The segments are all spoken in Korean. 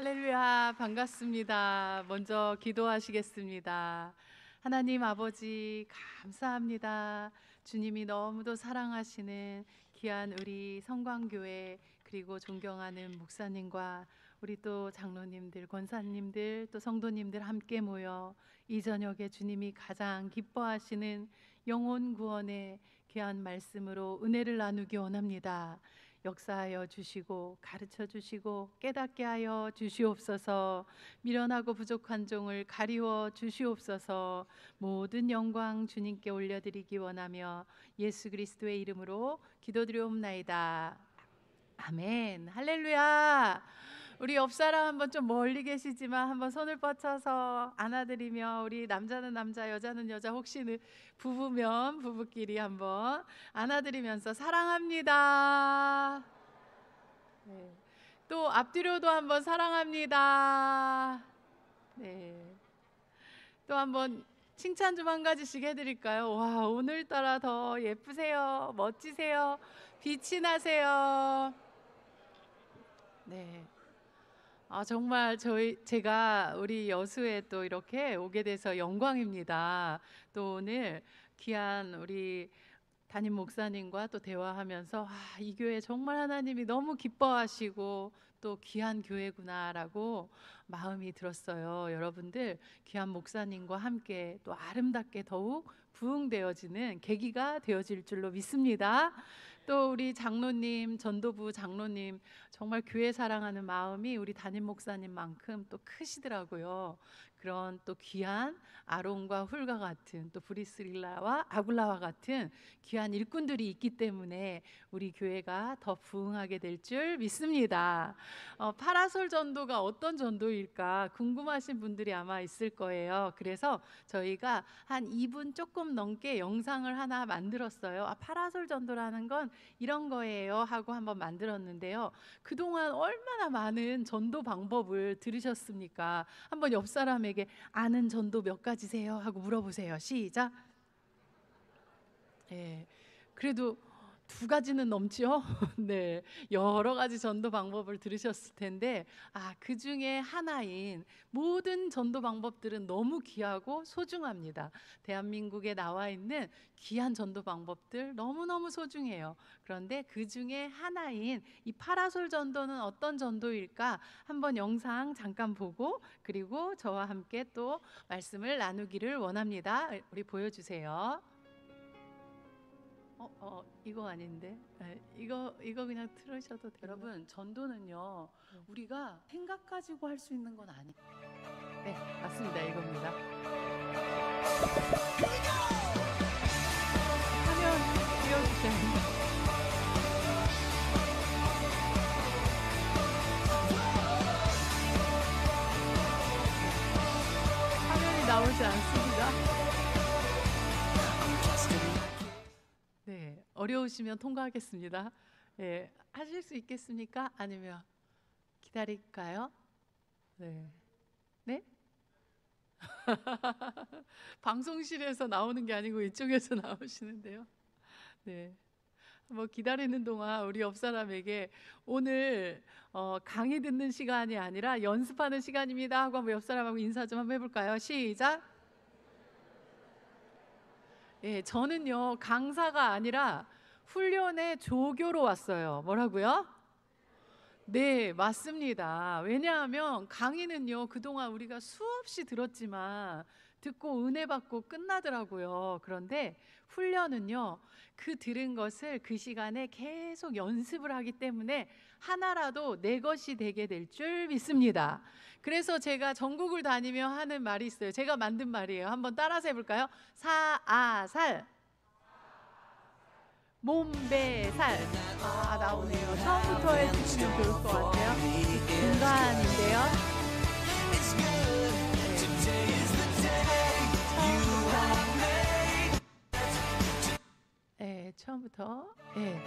할렐루야, 반갑습니다. 먼저 기도하시겠습니다. 하나님 아버지, 감사합니다. 주님이 너무도 사랑하시는 귀한 우리 성광교회, 그리고 존경하는 목사님과 우리 또 장로님들, 권사님들, 또 성도님들 함께 모여 이 저녁에 주님이 가장 기뻐하시는 영혼 구원의 귀한 말씀으로 은혜를 나누기 원합니다. 역사하여 주시고 가르쳐 주시고 깨닫게 하여 주시옵소서. 미련하고 부족한 종을 가리워 주시옵소서. 모든 영광 주님께 올려드리기 원하며 예수 그리스도의 이름으로 기도드리옵나이다. 아멘. 할렐루야. 우리 옆 사람 한번 좀 멀리 계시지만 한번 손을 뻗쳐서 안아드리며, 우리 남자는 남자 여자는 여자 혹시 부부면 부부끼리 한번 안아드리면서 사랑합니다. 네. 또 앞뒤로도 한번 사랑합니다. 네. 또 한번 칭찬 좀 한 가지씩 해드릴까요? 와, 오늘따라 더 예쁘세요. 멋지세요. 빛이 나세요. 네. 정말 제가 우리 여수에 또 이렇게 오게 돼서 영광입니다. 또 오늘 귀한 우리 담임 목사님과 또 대화하면서 이 교회 정말 하나님이 너무 기뻐하시고 또 귀한 교회구나라고 마음이 들었어요. 여러분들 귀한 목사님과 함께 또 아름답게 더욱 부흥되어지는 계기가 되어질 줄로 믿습니다. 또 우리 장로님, 전도부 장로님, 정말 교회 사랑하는 마음이 우리 담임 목사님만큼 또 크시더라고요. 그런 또 귀한 아론과 훌과 같은, 또 브리스릴라와 아굴라와 같은 귀한 일꾼들이 있기 때문에 우리 교회가 더 부흥하게 될 줄 믿습니다. 파라솔 전도가 어떤 전도일까 궁금하신 분들이 아마 있을 거예요. 그래서 저희가 한 2분 조금 넘게 영상을 하나 만들었어요. 파라솔 전도라는 건 이런 거예요 하고 한번 만들었는데요. 그동안 얼마나 많은 전도 방법을 들으셨습니까? 한번 옆 사람에게 아는 전도 몇 가지세요 하고 물어보세요. 시작. 네, 그래도 2가지는 넘죠. 네, 여러 가지 전도 방법을 들으셨을 텐데 그 중에 하나인, 모든 전도 방법들은 너무 귀하고 소중합니다. 대한민국에 나와 있는 귀한 전도 방법들 너무너무 소중해요. 그런데 그 중에 하나인 이 파라솔 전도는 어떤 전도일까? 한번 영상 잠깐 보고 그리고 저와 함께 또 말씀을 나누기를 원합니다. 우리 보여주세요. 이거 아닌데? 네, 이거 그냥 틀으셔도 돼요. 여러분, 전도는요, 우리가 생각 가지고 할 수 있는 건 아니에요. 네, 맞습니다. 이겁니다. 화면 띄워주세요. 화면이 나오지 않습니다. 네, 어려우시면 통과하겠습니다. 네, 하실 수 있겠습니까? 아니면 기다릴까요? 네. 네? 방송실에서 나오는 게 아니고 이쪽에서 나오시는데요. 네. 뭐 기다리는 동안 우리 옆 사람에게 오늘 강의 듣는 시간이 아니라 연습하는 시간입니다 하고 한번 옆 사람하고 인사 좀 한번 해볼까요? 시작. 예, 저는요 강사가 아니라 훈련의 조교로 왔어요. 뭐라고요? 네, 맞습니다. 왜냐하면 강의는요 그동안 우리가 수없이 들었지만 듣고 은혜 받고 끝나더라고요. 그런데 훈련은요 그 들은 것을 그 시간에 계속 연습을 하기 때문에 하나라도 내 것이 되게 될 줄 믿습니다. 그래서 제가 전국을 다니며 하는 말이 있어요. 제가 만든 말이에요. 한번 따라서 해볼까요? 사아살 몸배살. 나오네요. 처음부터 해주시면 좋을 것 같아요. 중간인데요. 네, 처음부터. 네,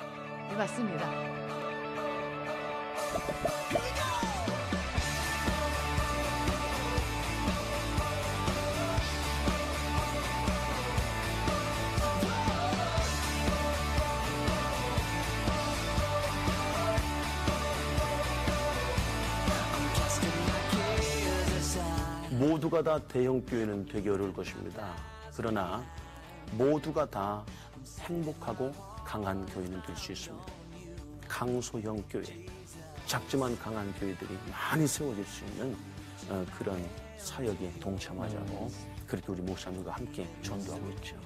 맞습니다. 모두가 다 대형 교회는 되기 어려울 것입니다. 그러나 모두가 다 행복하고 강한 교회는 될 수 있습니다. 강소형 교회, 작지만 강한 교회들이 많이 세워질 수 있는 그런 사역에 동참하자고 그렇게 우리 목사님과 함께 전도하고 있죠.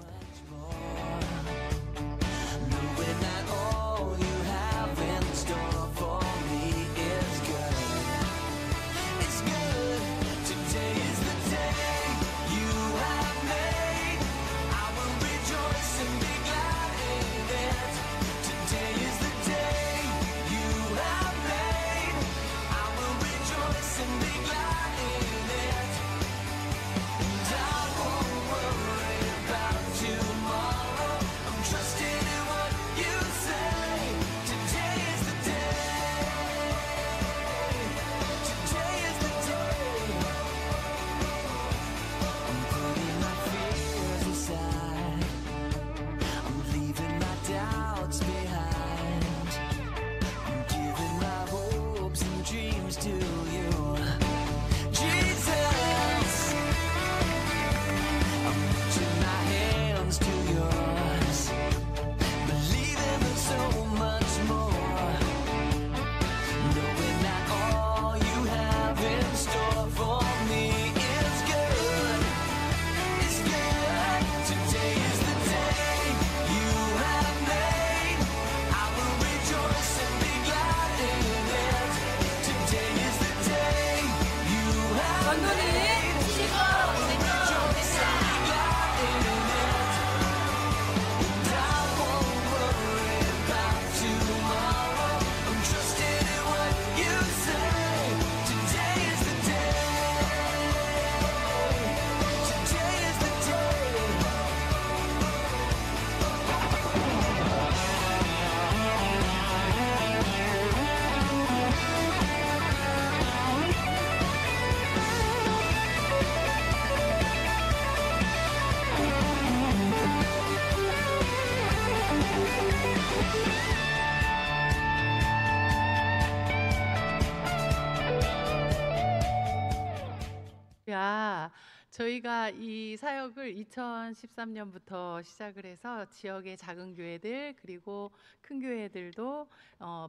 야, 저희가 이 사역을 2013년부터 시작을 해서 지역의 작은 교회들 그리고 큰 교회들도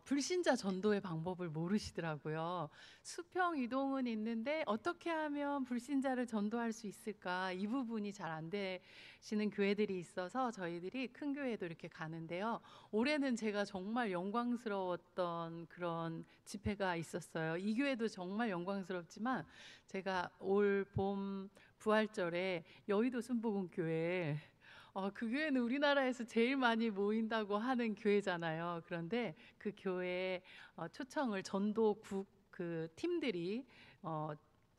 불신자 전도의 방법을 모르시더라고요. 수평 이동은 있는데 어떻게 하면 불신자를 전도할 수 있을까? 이 부분이 잘 안 되시는 교회들이 있어서 저희들이 큰 교회도 이렇게 가는데요. 올해는 제가 정말 영광스러웠던 그런 집회가 있었어요. 이 교회도 정말 영광스럽지만 제가 올 봄 부활절에 여의도 순복음교회 그 교회는 우리나라에서 제일 많이 모인다고 하는 교회잖아요. 그런데 그 교회에 초청을 전도국 그 팀들이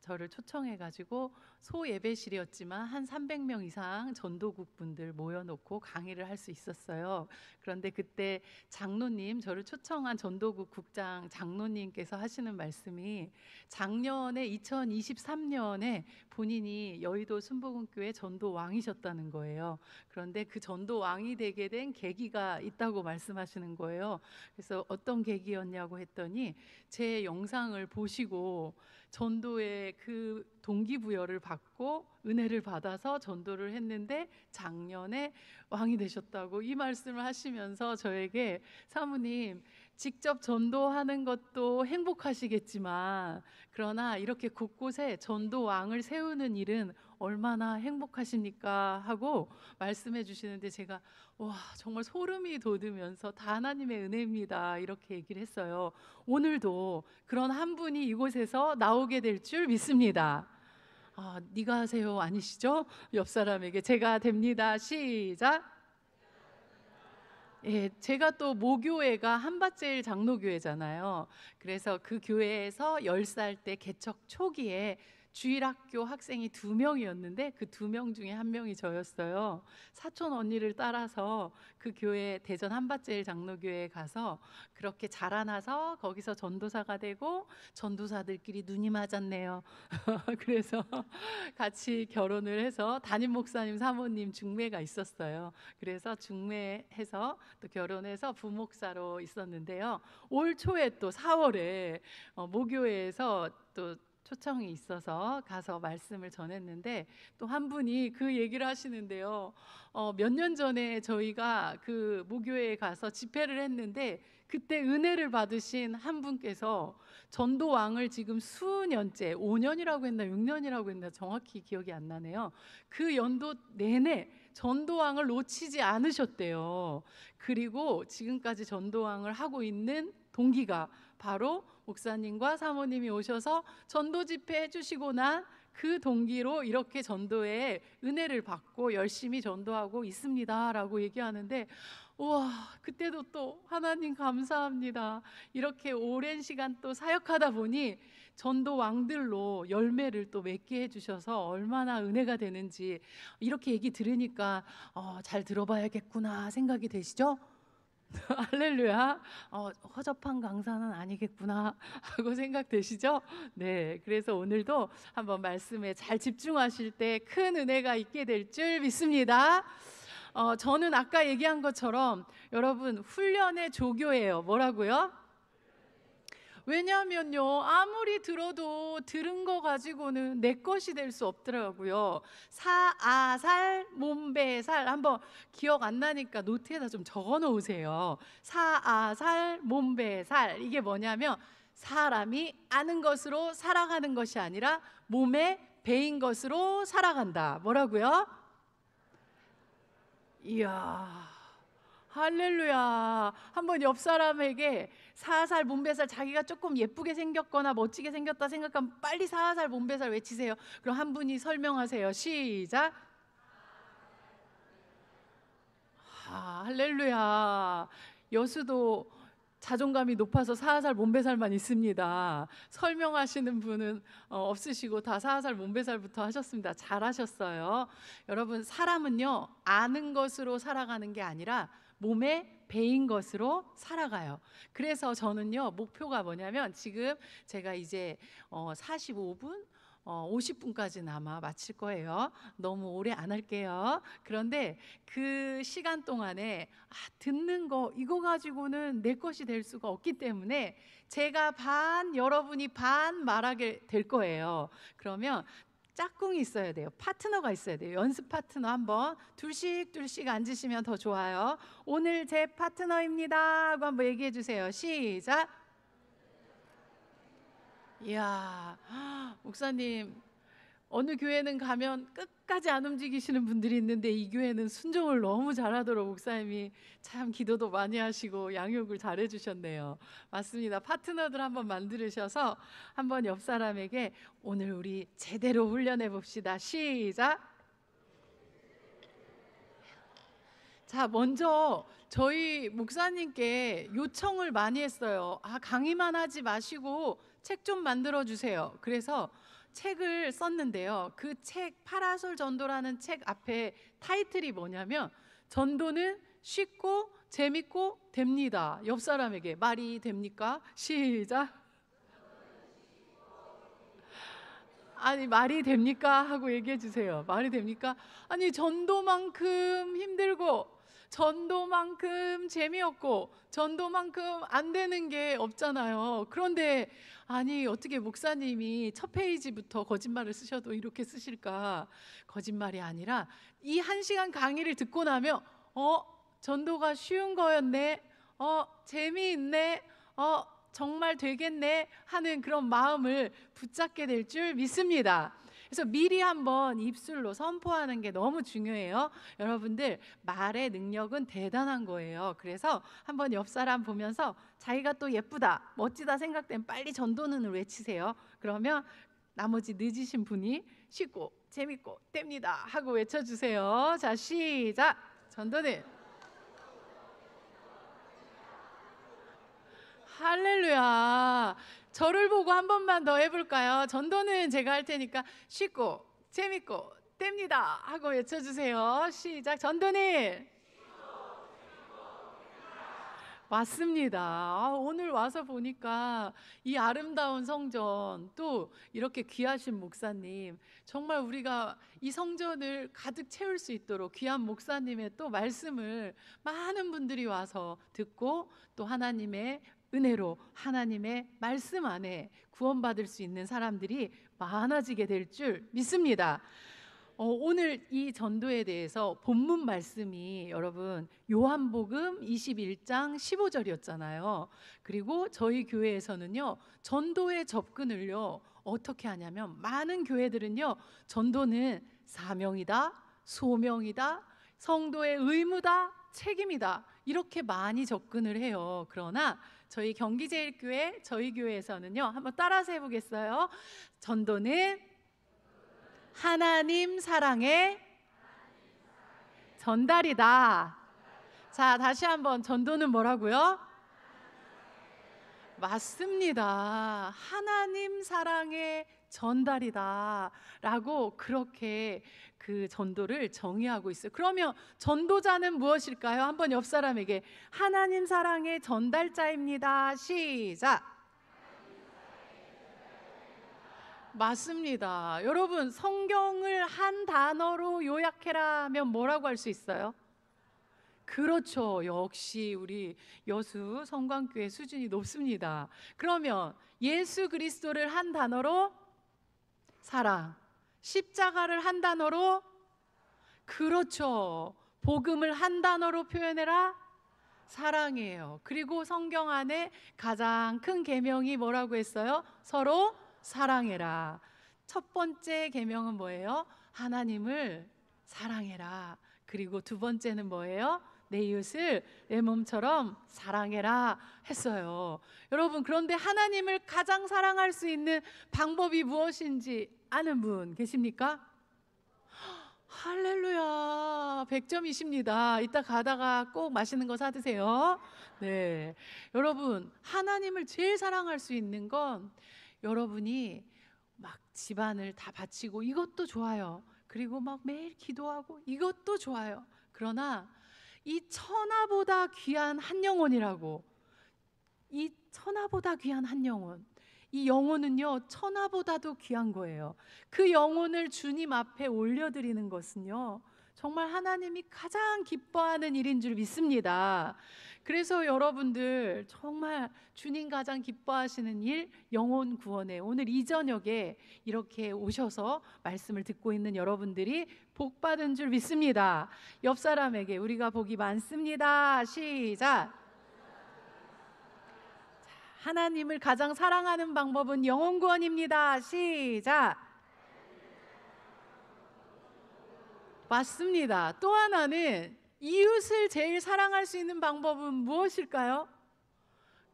저를 초청해가지고 소예배실이었지만 한 300명 이상 전도국 분들 모여놓고 강의를 할 수 있었어요. 그런데 그때 장로님, 저를 초청한 전도국 국장 장로님께서 하시는 말씀이 작년에 2023년에 본인이 여의도 순복음교회 전도왕이셨다는 거예요. 그런데 그 전도왕이 되게 된 계기가 있다고 말씀하시는 거예요. 그래서 어떤 계기였냐고 했더니 제 영상을 보시고 전도의 그 동기부여를 받고 은혜를 받아서 전도를 했는데 작년에 왕이 되셨다고 이 말씀을 하시면서 저에게 사모님 직접 전도하는 것도 행복하시겠지만 그러나 이렇게 곳곳에 전도왕을 세우는 일은 얼마나 행복하십니까 하고 말씀해 주시는데 제가 와 정말 소름이 돋으면서 다 하나님의 은혜입니다 이렇게 얘기를 했어요. 오늘도 그런 한 분이 이곳에서 나오게 될 줄 믿습니다. 네가 하세요 아니시죠? 옆 사람에게 제가 됩니다. 시작. 예, 제가 또 모교회가 한밭제일 장로교회잖아요. 그래서 그 교회에서 10살 때 개척 초기에 주일학교 학생이 2명이었는데 그 2명 중에 1명이 저였어요. 사촌 언니를 따라서 그 교회 대전 한밭제일 장로교회에 가서 그렇게 자라나서 거기서 전도사가 되고 전도사들끼리 눈이 맞았네요. 그래서 같이 결혼을 해서 담임 목사님 사모님 중매가 있었어요. 그래서 중매해서 또 결혼해서 부목사로 있었는데요. 올 초에 또 4월에 모교회에서 또 초청이 있어서 가서 말씀을 전했는데 또 한 분이 그 얘기를 하시는데요. 몇 년 전에 저희가 그 모교회에 가서 집회를 했는데 그때 은혜를 받으신 한 분께서 전도왕을 지금 수년째, 5년이라고 했나 6년이라고 했나 정확히 기억이 안 나네요. 그 연도 내내 전도왕을 놓치지 않으셨대요. 그리고 지금까지 전도왕을 하고 있는 동기가 바로 목사님과 사모님이 오셔서 전도 집회 해주시고 난 그 동기로 이렇게 전도에 은혜를 받고 열심히 전도하고 있습니다라고 얘기하는데, 우와, 그때도 또 하나님 감사합니다. 이렇게 오랜 시간 또 사역하다 보니 전도 왕들로 열매를 또 맺게 해주셔서 얼마나 은혜가 되는지 이렇게 얘기 들으니까 잘 들어봐야겠구나 생각이 되시죠? 할렐루야. 허접한 강사는 아니겠구나 하고 생각되시죠? 네, 그래서 오늘도 한번 말씀에 잘 집중하실 때 큰 은혜가 있게 될 줄 믿습니다. 저는 아까 얘기한 것처럼 여러분 훈련의 조교예요. 뭐라고요? 왜냐하면요, 아무리 들어도 들은 거 가지고는 내 것이 될 수 없더라고요. 사아살 몸배살, 한번 기억 안 나니까 노트에다 좀 적어 놓으세요. 사아살 몸배살, 이게 뭐냐면 사람이 아는 것으로 살아가는 것이 아니라 몸에 배인 것으로 살아간다. 뭐라고요? 이야, 할렐루야. 한번 옆 사람에게 사살 몸배살, 자기가 조금 예쁘게 생겼거나 멋지게 생겼다 생각하면 빨리 사살 몸배살 외치세요. 그럼 한 분이 설명하세요. 시작. 할렐루야. 여수도 자존감이 높아서 사살 몸배살만 있습니다. 설명하시는 분은 없으시고 다 사살 몸배살부터 하셨습니다. 잘하셨어요. 여러분, 사람은요 아는 것으로 살아가는 게 아니라 몸에 배인 것으로 살아가요. 그래서 저는요 목표가 뭐냐면, 지금 제가 이제 45분 50분까지는 아마 마칠 거예요. 너무 오래 안 할게요. 그런데 그 시간 동안에 듣는 거 이거 가지고는 내 것이 될 수가 없기 때문에 제가 반, 여러분이 반 말하게 될 거예요. 그러면 짝꿍이 있어야 돼요. 파트너가 있어야 돼요. 연습 파트너 한번 둘씩 앉으시면 더 좋아요. 오늘 제 파트너입니다 하고 한번 얘기해 주세요. 시작. 이야, 목사님, 어느 교회는 가면 끝까지 안 움직이시는 분들이 있는데 이 교회는 순종을 너무 잘하도록 목사님이 참 기도도 많이 하시고 양육을 잘 해주셨네요. 맞습니다. 파트너들 한번 만들으셔서 한번 옆 사람에게 오늘 우리 제대로 훈련해 봅시다. 시작. 자, 먼저 저희 목사님께 요청을 많이 했어요. 강의만 하지 마시고 책 좀 만들어 주세요. 그래서 책을 썼는데요. 그 책, 파라솔 전도라는 책 앞에 타이틀이 뭐냐면 전도는 쉽고 재밌고 됩니다. 옆 사람에게 말이 됩니까? 시작. 아니, 말이 됩니까? 하고 얘기해 주세요. 말이 됩니까? 아니, 전도만큼 힘들고 전도만큼 재미없고 전도만큼 안 되는 게 없잖아요. 그런데 아니, 어떻게 목사님이 첫 페이지부터 거짓말을 쓰셔도 이렇게 쓰실까? 거짓말이 아니라 이 1시간 강의를 듣고 나면 전도가 쉬운 거였네. 재미있네. 정말 되겠네 하는 그런 마음을 붙잡게 될 줄 믿습니다. 그래서 미리 한번 입술로 선포하는 게 너무 중요해요. 여러분들, 말의 능력은 대단한 거예요. 그래서 한번 옆 사람 보면서 자기가 또 예쁘다, 멋지다 생각되면 빨리 전도는을 외치세요. 그러면 나머지 늦으신 분이 쉽고 재밌고 됩니다 하고 외쳐주세요. 자, 시작. 전도는. 할렐루야. 저를 보고 한 번만 더 해볼까요? 전도는 제가 할 테니까 쉽고 재밌고 됩니다 하고 외쳐주세요. 시작. 전도는. 맞습니다. 오늘 와서 보니까 이 아름다운 성전, 또 이렇게 귀하신 목사님, 정말 우리가 이 성전을 가득 채울 수 있도록 귀한 목사님의 또 말씀을 많은 분들이 와서 듣고 또 하나님의 은혜로 하나님의 말씀 안에 구원받을 수 있는 사람들이 많아지게 될 줄 믿습니다. 오늘 이 전도에 대해서 본문 말씀이 여러분 요한복음 21장 15절이었잖아요. 그리고 저희 교회에서는요, 전도의 접근을요 어떻게 하냐면, 많은 교회들은요 전도는 사명이다, 소명이다, 성도의 의무다, 책임이다, 이렇게 많이 접근을 해요. 그러나 저희 경기제일교회, 저희 교회에서는요, 한번 따라서 해보겠어요. 전도는 하나님 사랑의 전달이다. 자, 다시 한번, 전도는 뭐라고요? 맞습니다. 하나님 사랑의 전달이다 라고 그렇게 그 전도를 정의하고 있어요. 그러면 전도자는 무엇일까요? 한번 옆 사람에게 하나님 사랑의 전달자입니다. 시작. 맞습니다. 여러분, 성경을 한 단어로 요약해라면 뭐라고 할 수 있어요? 그렇죠. 역시 우리 여수 성광교회 수준이 높습니다. 그러면 예수 그리스도를 한 단어로 사랑, 십자가를 한 단어로, 그렇죠, 복음을 한 단어로 표현해라, 사랑이에요. 그리고 성경 안에 가장 큰 계명이 뭐라고 했어요? 서로 사랑해라. 첫 번째 계명은 뭐예요? 하나님을 사랑해라. 그리고 두 번째는 뭐예요? 내 이웃을 내 몸처럼 사랑해라 했어요. 여러분, 그런데 하나님을 가장 사랑할 수 있는 방법이 무엇인지 아는 분 계십니까? 할렐루야, 100점이십니다. 이따 가다가 꼭 맛있는 거 사드세요. 네, 여러분, 하나님을 제일 사랑할 수 있는 건 여러분이 막 집안을 다 바치고, 이것도 좋아요. 그리고 막 매일 기도하고, 이것도 좋아요. 그러나 이 천하보다 귀한 한 영혼이라고, 이 천하보다 귀한 한 영혼, 이 영혼은요 천하보다도 귀한 거예요. 그 영혼을 주님 앞에 올려드리는 것은요 정말 하나님이 가장 기뻐하는 일인 줄 믿습니다. 그래서 여러분들 정말 주님 가장 기뻐하시는 일, 영혼 구원에 오늘 이 저녁에 이렇게 오셔서 말씀을 듣고 있는 여러분들이 복 받은 줄 믿습니다. 옆 사람에게 우리가 복이 많습니다. 시작. 하나님을 가장 사랑하는 방법은 영혼 구원입니다. 시작. 맞습니다. 또 하나는 이웃을 제일 사랑할 수 있는 방법은 무엇일까요?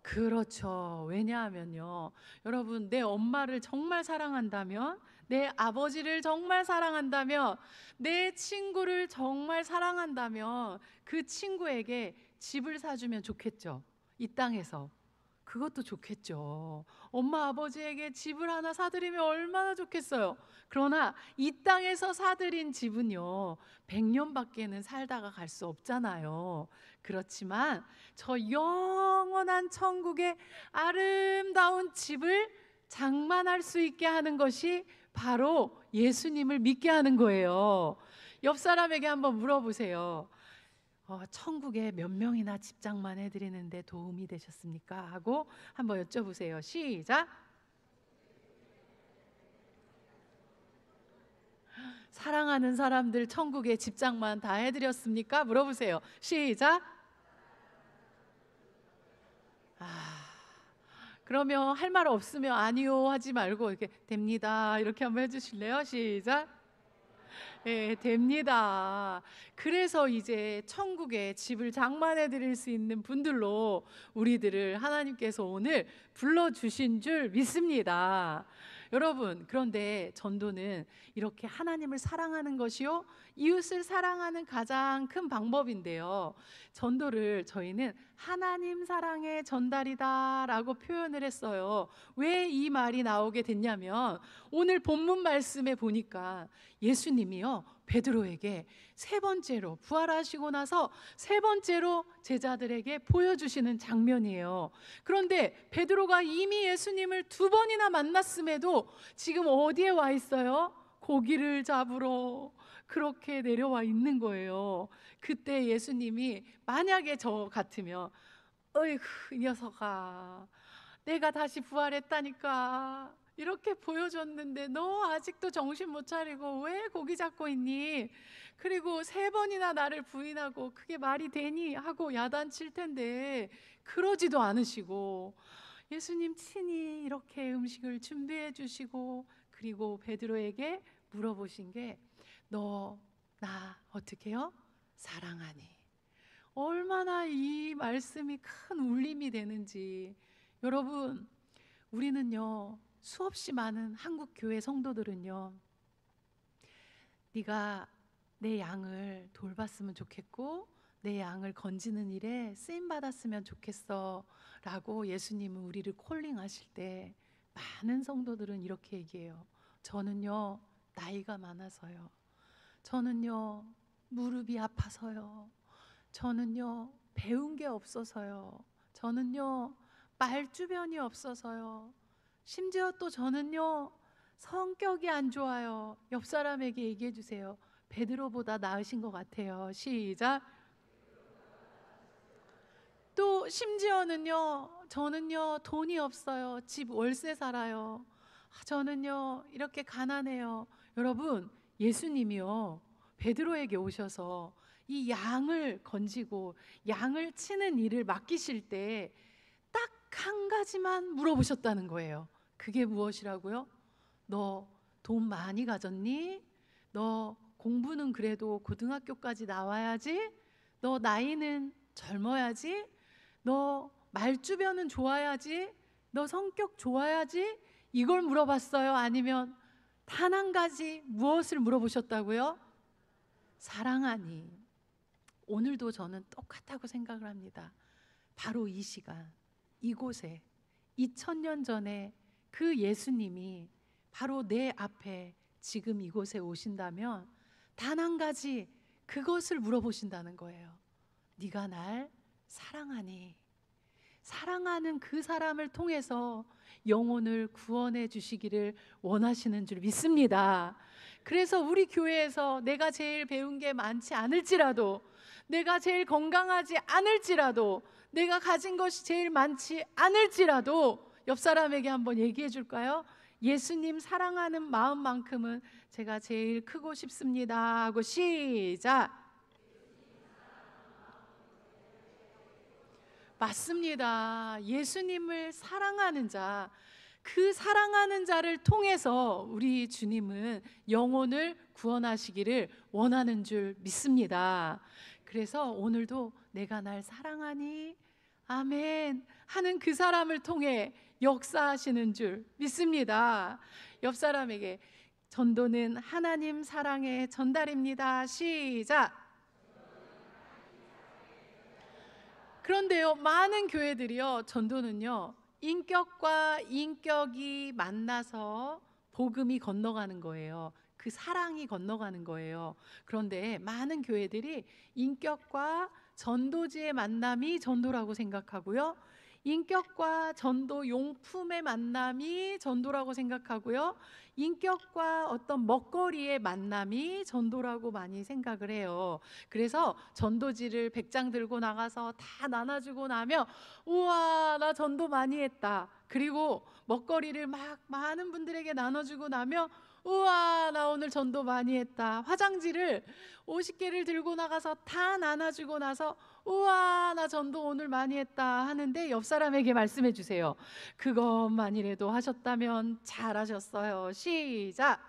그렇죠. 왜냐하면요, 여러분, 내 엄마를 정말 사랑한다면, 내 아버지를 정말 사랑한다면, 내 친구를 정말 사랑한다면 그 친구에게 집을 사주면 좋겠죠. 이 땅에서. 그것도 좋겠죠. 엄마 아버지에게 집을 하나 사드리면 얼마나 좋겠어요. 그러나 이 땅에서 사드린 집은요 100년밖에는 살다가 갈 수 없잖아요. 그렇지만 저 영원한 천국의 아름다운 집을 장만할 수 있게 하는 것이 바로 예수님을 믿게 하는 거예요. 옆 사람에게 한번 물어보세요. 천국에 몇 명이나 집장만 해드리는데 도움이 되셨습니까? 하고 한번 여쭤보세요. 시작. 사랑하는 사람들 천국에 집장만 다 해드렸습니까? 물어보세요. 시작. 그러면 할 말 없으면 아니요 하지 말고 이렇게 됩니다 이렇게 한번 해주실래요? 시작. 예, 됩니다. 그래서 이제 천국에 집을 장만해 드릴 수 있는 분들로 우리들을 하나님께서 오늘 불러주신 줄 믿습니다. 여러분, 그런데 전도는 이렇게 하나님을 사랑하는 것이요 이웃을 사랑하는 가장 큰 방법인데요, 전도를 저희는 하나님 사랑의 전달이다 라고 표현을 했어요. 왜 이 말이 나오게 됐냐면, 오늘 본문 말씀에 보니까 예수님이요 베드로에게 세 번째로 부활하시고 나서 세 번째로 제자들에게 보여주시는 장면이에요. 그런데 베드로가 이미 예수님을 두 번이나 만났음에도 지금 어디에 와 있어요? 고기를 잡으러 그렇게 내려와 있는 거예요. 그때 예수님이 만약에 저 같으면 어이구, 이 녀석아, 내가 다시 부활했다니까. 이렇게 보여줬는데 너 아직도 정신 못 차리고 왜 고기 잡고 있니? 그리고 3번이나 나를 부인하고 그게 말이 되니? 하고 야단칠 텐데 그러지도 않으시고 예수님 친히 이렇게 음식을 준비해 주시고, 그리고 베드로에게 물어보신 게, 너 나 어떻게 해요? 사랑하니? 얼마나 이 말씀이 큰 울림이 되는지. 여러분, 우리는요, 수없이 많은 한국 교회 성도들은요, 네가 내 양을 돌봤으면 좋겠고 내 양을 건지는 일에 쓰임 받았으면 좋겠어 라고 예수님은 우리를 콜링하실 때, 많은 성도들은 이렇게 얘기해요. 저는요, 나이가 많아서요. 저는요, 무릎이 아파서요. 저는요, 배운 게 없어서요. 저는요, 말주변이 없어서요. 심지어 또 저는요, 성격이 안 좋아요. 옆 사람에게 얘기해 주세요. 베드로보다 나으신 것 같아요. 시작. 또 심지어는요, 저는요, 돈이 없어요. 집 월세 살아요. 저는요, 이렇게 가난해요. 여러분, 예수님이요, 베드로에게 오셔서 이 양을 건지고 양을 치는 일을 맡기실 때 딱 한 가지만 물어보셨다는 거예요. 그게 무엇이라고요? 너 돈 많이 가졌니? 너 공부는 그래도 고등학교까지 나와야지? 너 나이는 젊어야지? 너 말주변은 좋아야지? 너 성격 좋아야지? 이걸 물어봤어요? 아니면 단 한 가지 무엇을 물어보셨다고요? 사랑하니? 오늘도 저는 똑같다고 생각을 합니다. 바로 이 시간, 이곳에 2000년 전에 그 예수님이 바로 내 앞에 지금 이곳에 오신다면 단 한 가지, 그것을 물어보신다는 거예요. 네가 날 사랑하니? 사랑하는 그 사람을 통해서 영혼을 구원해 주시기를 원하시는 줄 믿습니다. 그래서 우리 교회에서 내가 제일 배운 게 많지 않을지라도, 내가 제일 건강하지 않을지라도, 내가 가진 것이 제일 많지 않을지라도 옆 사람에게 한번 얘기해 줄까요? 예수님 사랑하는 마음만큼은 제가 제일 크고 싶습니다 하고 시작. 맞습니다. 예수님을 사랑하는 자, 그 사랑하는 자를 통해서 우리 주님은 영혼을 구원하시기를 원하는 줄 믿습니다. 그래서 오늘도 내가 날 사랑하니? 아멘 하는 그 사람을 통해 역사하시는 줄 믿습니다. 옆 사람에게, 전도는 하나님 사랑의 전달입니다. 시작. 그런데요, 많은 교회들이요, 전도는요, 인격과 인격이 만나서 복음이 건너가는 거예요. 그 사랑이 건너가는 거예요. 그런데 많은 교회들이 인격과 전도지의 만남이 전도라고 생각하고요, 인격과 전도 용품의 만남이 전도라고 생각하고요, 인격과 어떤 먹거리의 만남이 전도라고 많이 생각을 해요. 그래서 전도지를 100장 들고 나가서 다 나눠주고 나면 우와, 나 전도 많이 했다. 그리고 먹거리를 막 많은 분들에게 나눠주고 나면 우와, 나 오늘 전도 많이 했다. 화장지를 50개를 들고 나가서 다 나눠주고 나서 우와, 나 전도 오늘 많이 했다 하는데 옆 사람에게 말씀해 주세요. 그것만이라도 하셨다면 잘하셨어요. 시작.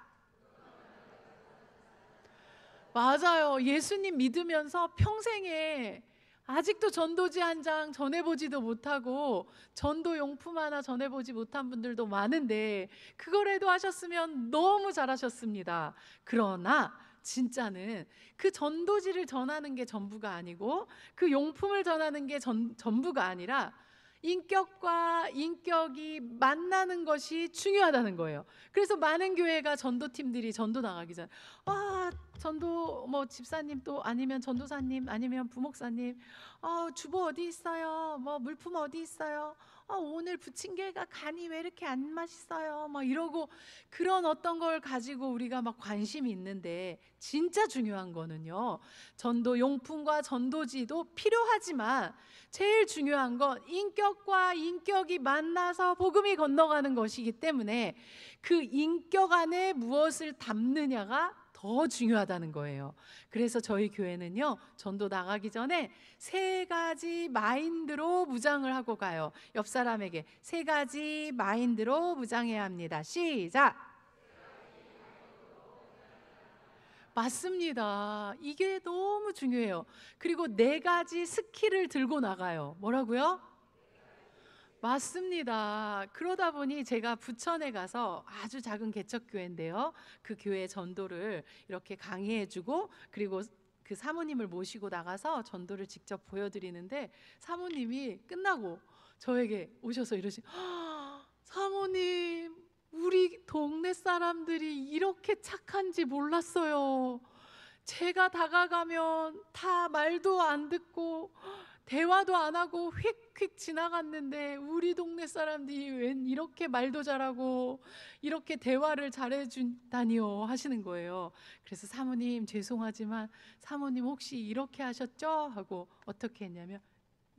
맞아요. 예수님 믿으면서 평생에 아직도 전도지 한 장 전해보지도 못하고 전도 용품 하나 전해보지 못한 분들도 많은데 그거라도 하셨으면 너무 잘하셨습니다. 그러나 진짜는 그 전도지를 전하는 게 전부가 아니고 그 용품을 전하는 게 전부가 아니라 인격과 인격이 만나는 것이 중요하다는 거예요. 그래서 많은 교회가 전도팀들이 전도 나가기 전에 전도 뭐 집사님, 또 아니면 전도사님, 아니면 부목사님, 주보 어디 있어요? 뭐 물품 어디 있어요? 오늘 부침개가 간이 왜 이렇게 안 맛있어요? 막 이러고 그런 어떤 걸 가지고 우리가 막 관심이 있는데, 진짜 중요한 거는요, 전도 용품과 전도지도 필요하지만 제일 중요한 건 인격과 인격이 만나서 복음이 건너가는 것이기 때문에 그 인격 안에 무엇을 담느냐가 더 중요하다는 거예요. 그래서 저희 교회는요, 전도 나가기 전에 3가지 마인드로 무장을 하고 가요. 옆 사람에게 3가지 마인드로 무장해야 합니다. 시작. 맞습니다. 이게 너무 중요해요. 그리고 4가지 스킬을 들고 나가요. 뭐라고요? 맞습니다. 그러다 보니 제가 부천에 가서, 아주 작은 개척교회인데요, 그 교회 전도를 이렇게 강의해주고, 그리고 그 사모님을 모시고 나가서 전도를 직접 보여드리는데, 사모님이 끝나고 저에게 오셔서 이러시, 사모님, 우리 동네 사람들이 이렇게 착한지 몰랐어요. 제가 다가가면 다 말도 안 듣고 대화도 안 하고 휙휙 지나갔는데, 우리 동네 사람들이 웬 이렇게 말도 잘하고 이렇게 대화를 잘해준다니요 하시는 거예요. 그래서 사모님 죄송하지만 사모님 혹시 이렇게 하셨죠? 하고 어떻게 했냐면,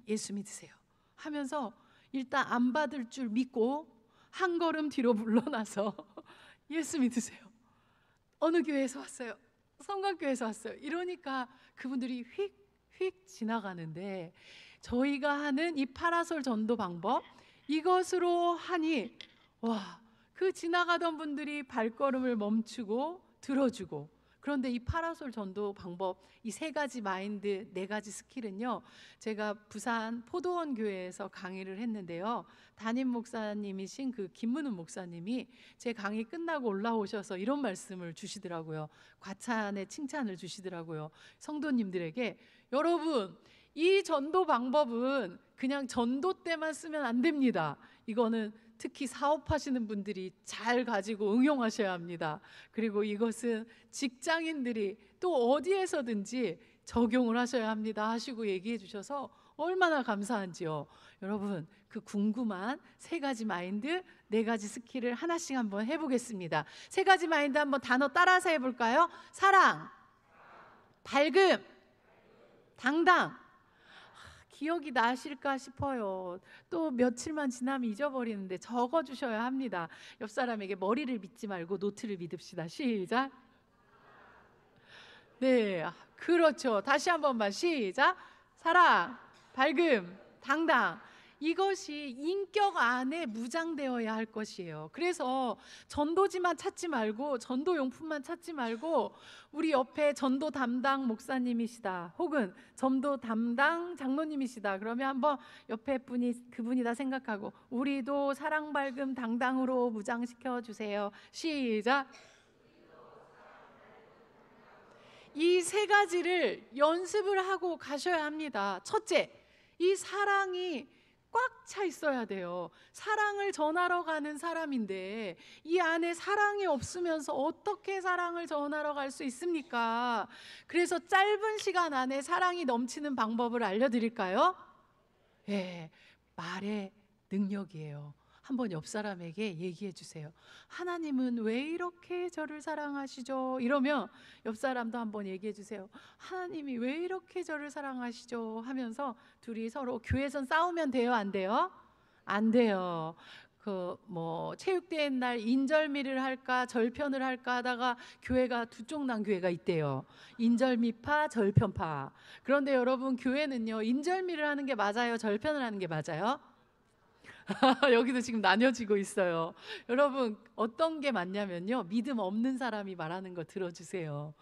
예수 믿으세요 하면서 일단 안 받을 줄 믿고 한 걸음 뒤로 물러나서 예수 믿으세요. 어느 교회에서 왔어요? 성곽교회에서 왔어요. 이러니까 그분들이 휙휙 지나가는데, 저희가 하는 이 파라솔 전도 방법, 이것으로 하니 그 지나가던 분들이 발걸음을 멈추고 들어주고. 그런데 이 파라솔 전도 방법, 이 3가지 마인드, 4가지 스킬은요, 제가 부산 포도원 교회에서 강의를 했는데요, 담임 목사님이신 그 김문훈 목사님이 제 강의 끝나고 올라오셔서 이런 말씀을 주시더라고요. 과찬의 칭찬을 주시더라고요. 성도님들에게, 여러분, 이 전도 방법은 그냥 전도 때만 쓰면 안 됩니다. 이거는 특히 사업하시는 분들이 잘 가지고 응용하셔야 합니다. 그리고 이것은 직장인들이 또 어디에서든지 적용을 하셔야 합니다 하시고 얘기해 주셔서 얼마나 감사한지요. 여러분, 그 궁금한 3가지 마인드, 4가지 스킬을 하나씩 한번 해보겠습니다. 3가지 마인드 한번 단어 따라서 해볼까요? 사랑, 밝음, 당당. 기억이 나실까 싶어요. 또 며칠만 지나면 잊어버리는데 적어주셔야 합니다. 옆 사람에게 머리를 믿지 말고 노트를 믿읍시다. 시작. 네, 그렇죠. 다시 한 번만 시작. 사랑, 밝음, 당당. 이것이 인격 안에 무장되어야 할 것이에요. 그래서 전도지만 찾지 말고, 전도용품만 찾지 말고, 우리 옆에 전도 담당 목사님이시다, 혹은 전도 담당 장로님이시다 그러면 한번 옆에 분이 그분이다 생각하고, 우리도 사랑, 밝음, 당당으로 무장시켜 주세요. 시작. 이 3가지를 연습을 하고 가셔야 합니다. 첫째, 이 사랑이 꽉 차 있어야 돼요. 사랑을 전하러 가는 사람인데 이 안에 사랑이 없으면서 어떻게 사랑을 전하러 갈 수 있습니까? 그래서 짧은 시간 안에 사랑이 넘치는 방법을 알려드릴까요? 예, 말의 능력이에요. 한번 옆 사람에게 얘기해 주세요. 하나님은 왜 이렇게 저를 사랑하시죠? 이러면 옆 사람도 한번 얘기해 주세요. 하나님이 왜 이렇게 저를 사랑하시죠? 하면서 둘이 서로, 교회에선 싸우면 돼요, 안 돼요? 안 돼요. 그 체육대회 날 인절미를 할까 절편을 할까 하다가 교회가 두 쪽 난 교회가 있대요. 인절미파, 절편파. 그런데 여러분, 교회는요, 인절미를 하는 게 맞아요, 절편을 하는 게 맞아요? 여기도 지금 나뉘어지고 있어요. 여러분, 어떤 게 맞냐면요, 믿음 없는 사람이 말하는 거 들어주세요.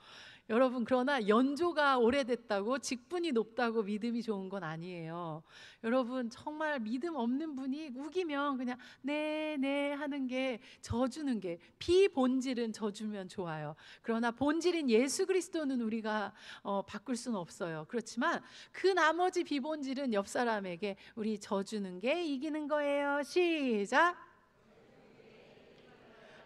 여러분, 그러나 연조가 오래됐다고 직분이 높다고 믿음이 좋은 건 아니에요. 여러분, 정말 믿음 없는 분이 우기면 그냥 네 하는 게, 져주는 게, 비본질은 져주면 좋아요. 그러나 본질인 예수 그리스도는 우리가 바꿀 수는 없어요. 그렇지만 그 나머지 비본질은 옆 사람에게 우리 져주는 게 이기는 거예요. 시작.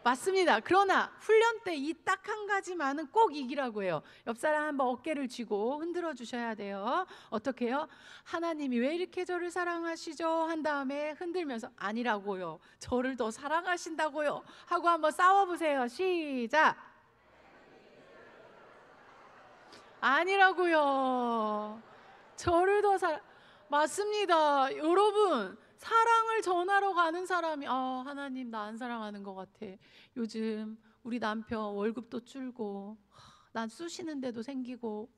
맞습니다. 그러나 훈련 때 이 딱 한 가지만은 꼭 이기라고 해요. 옆 사람 한번 어깨를 쥐고 흔들어 주셔야 돼요. 어떻게 해요? 하나님이 왜 이렇게 저를 사랑하시죠? 한 다음에 흔들면서 아니라고요. 저를 더 사랑하신다고요. 하고 한번 싸워보세요. 시작. 아니라고요. 저를 더 맞습니다. 여러분, 사랑을 전하러 가는 사람이 하나님 나 안 사랑하는 것 같아. 요즘 우리 남편 월급도 줄고 난 쑤시는데도 생기고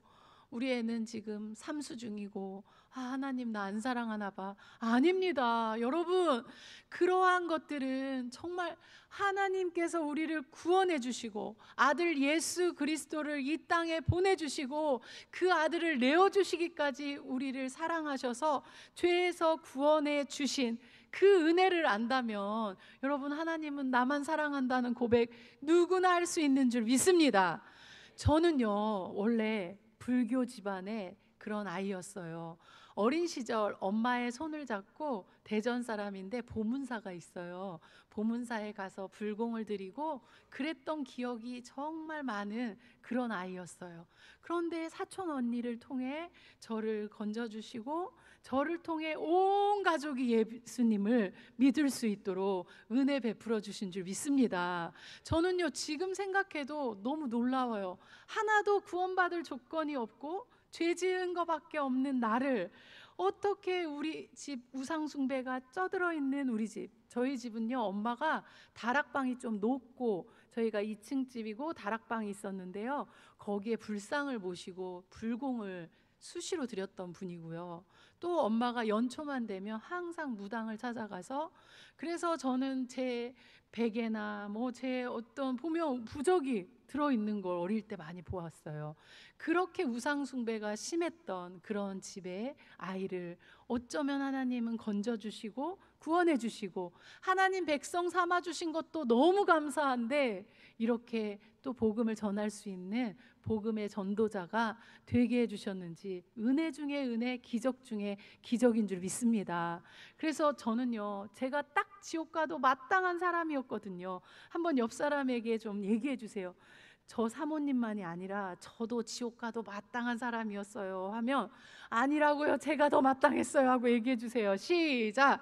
우리 애는 지금 삼수 중이고 하나님 나 안 사랑하나 봐. 아닙니다. 여러분, 그러한 것들은 정말 하나님께서 우리를 구원해 주시고 아들 예수 그리스도를 이 땅에 보내주시고 그 아들을 내어주시기까지 우리를 사랑하셔서 죄에서 구원해 주신 그 은혜를 안다면 여러분, 하나님은 나만 사랑한다는 고백 누구나 할 수 있는 줄 믿습니다. 저는요, 원래 불교 집안의 그런 아이였어요. 어린 시절 엄마의 손을 잡고 대전 사람인데 보문사가 있어요. 보문사에 가서 불공을 드리고 그랬던 기억이 정말 많은 그런 아이였어요. 그런데 사촌 언니를 통해 저를 건져주시고 저를 통해 온 가족이 예수님을 믿을 수 있도록 은혜 베풀어 주신 줄 믿습니다. 저는요, 지금 생각해도 너무 놀라워요. 하나도 구원받을 조건이 없고 죄 지은 것밖에 없는 나를 어떻게 우리 집 우상숭배가 쪄들어 있는 우리 집, 저희 집은요, 엄마가 다락방이 좀 높고 저희가 2층 집이고 다락방이 있었는데요, 거기에 불상을 모시고 불공을 수시로 드렸던 분이고요. 또 엄마가 연초만 되면 항상 무당을 찾아가서, 그래서 저는 제 베개나 뭐 제 어떤 보면 부적이 들어있는 걸 어릴 때 많이 보았어요. 그렇게 우상숭배가 심했던 그런 집의 아이를 어쩌면 하나님은 건져주시고 구원해주시고 하나님 백성 삼아주신 것도 너무 감사한데 이렇게 또 복음을 전할 수 있는 복음의 전도자가 되게 해주셨는지 은혜 중에 은혜, 기적 중에 기적인 줄 믿습니다. 그래서 저는요, 제가 딱 지옥 가도 마땅한 사람이었거든요. 한번 옆 사람에게 좀 얘기해 주세요. 저 사모님만이 아니라 저도 지옥 가도 마땅한 사람이었어요 하면 아니라고요, 제가 더 마땅했어요 하고 얘기해 주세요. 시작.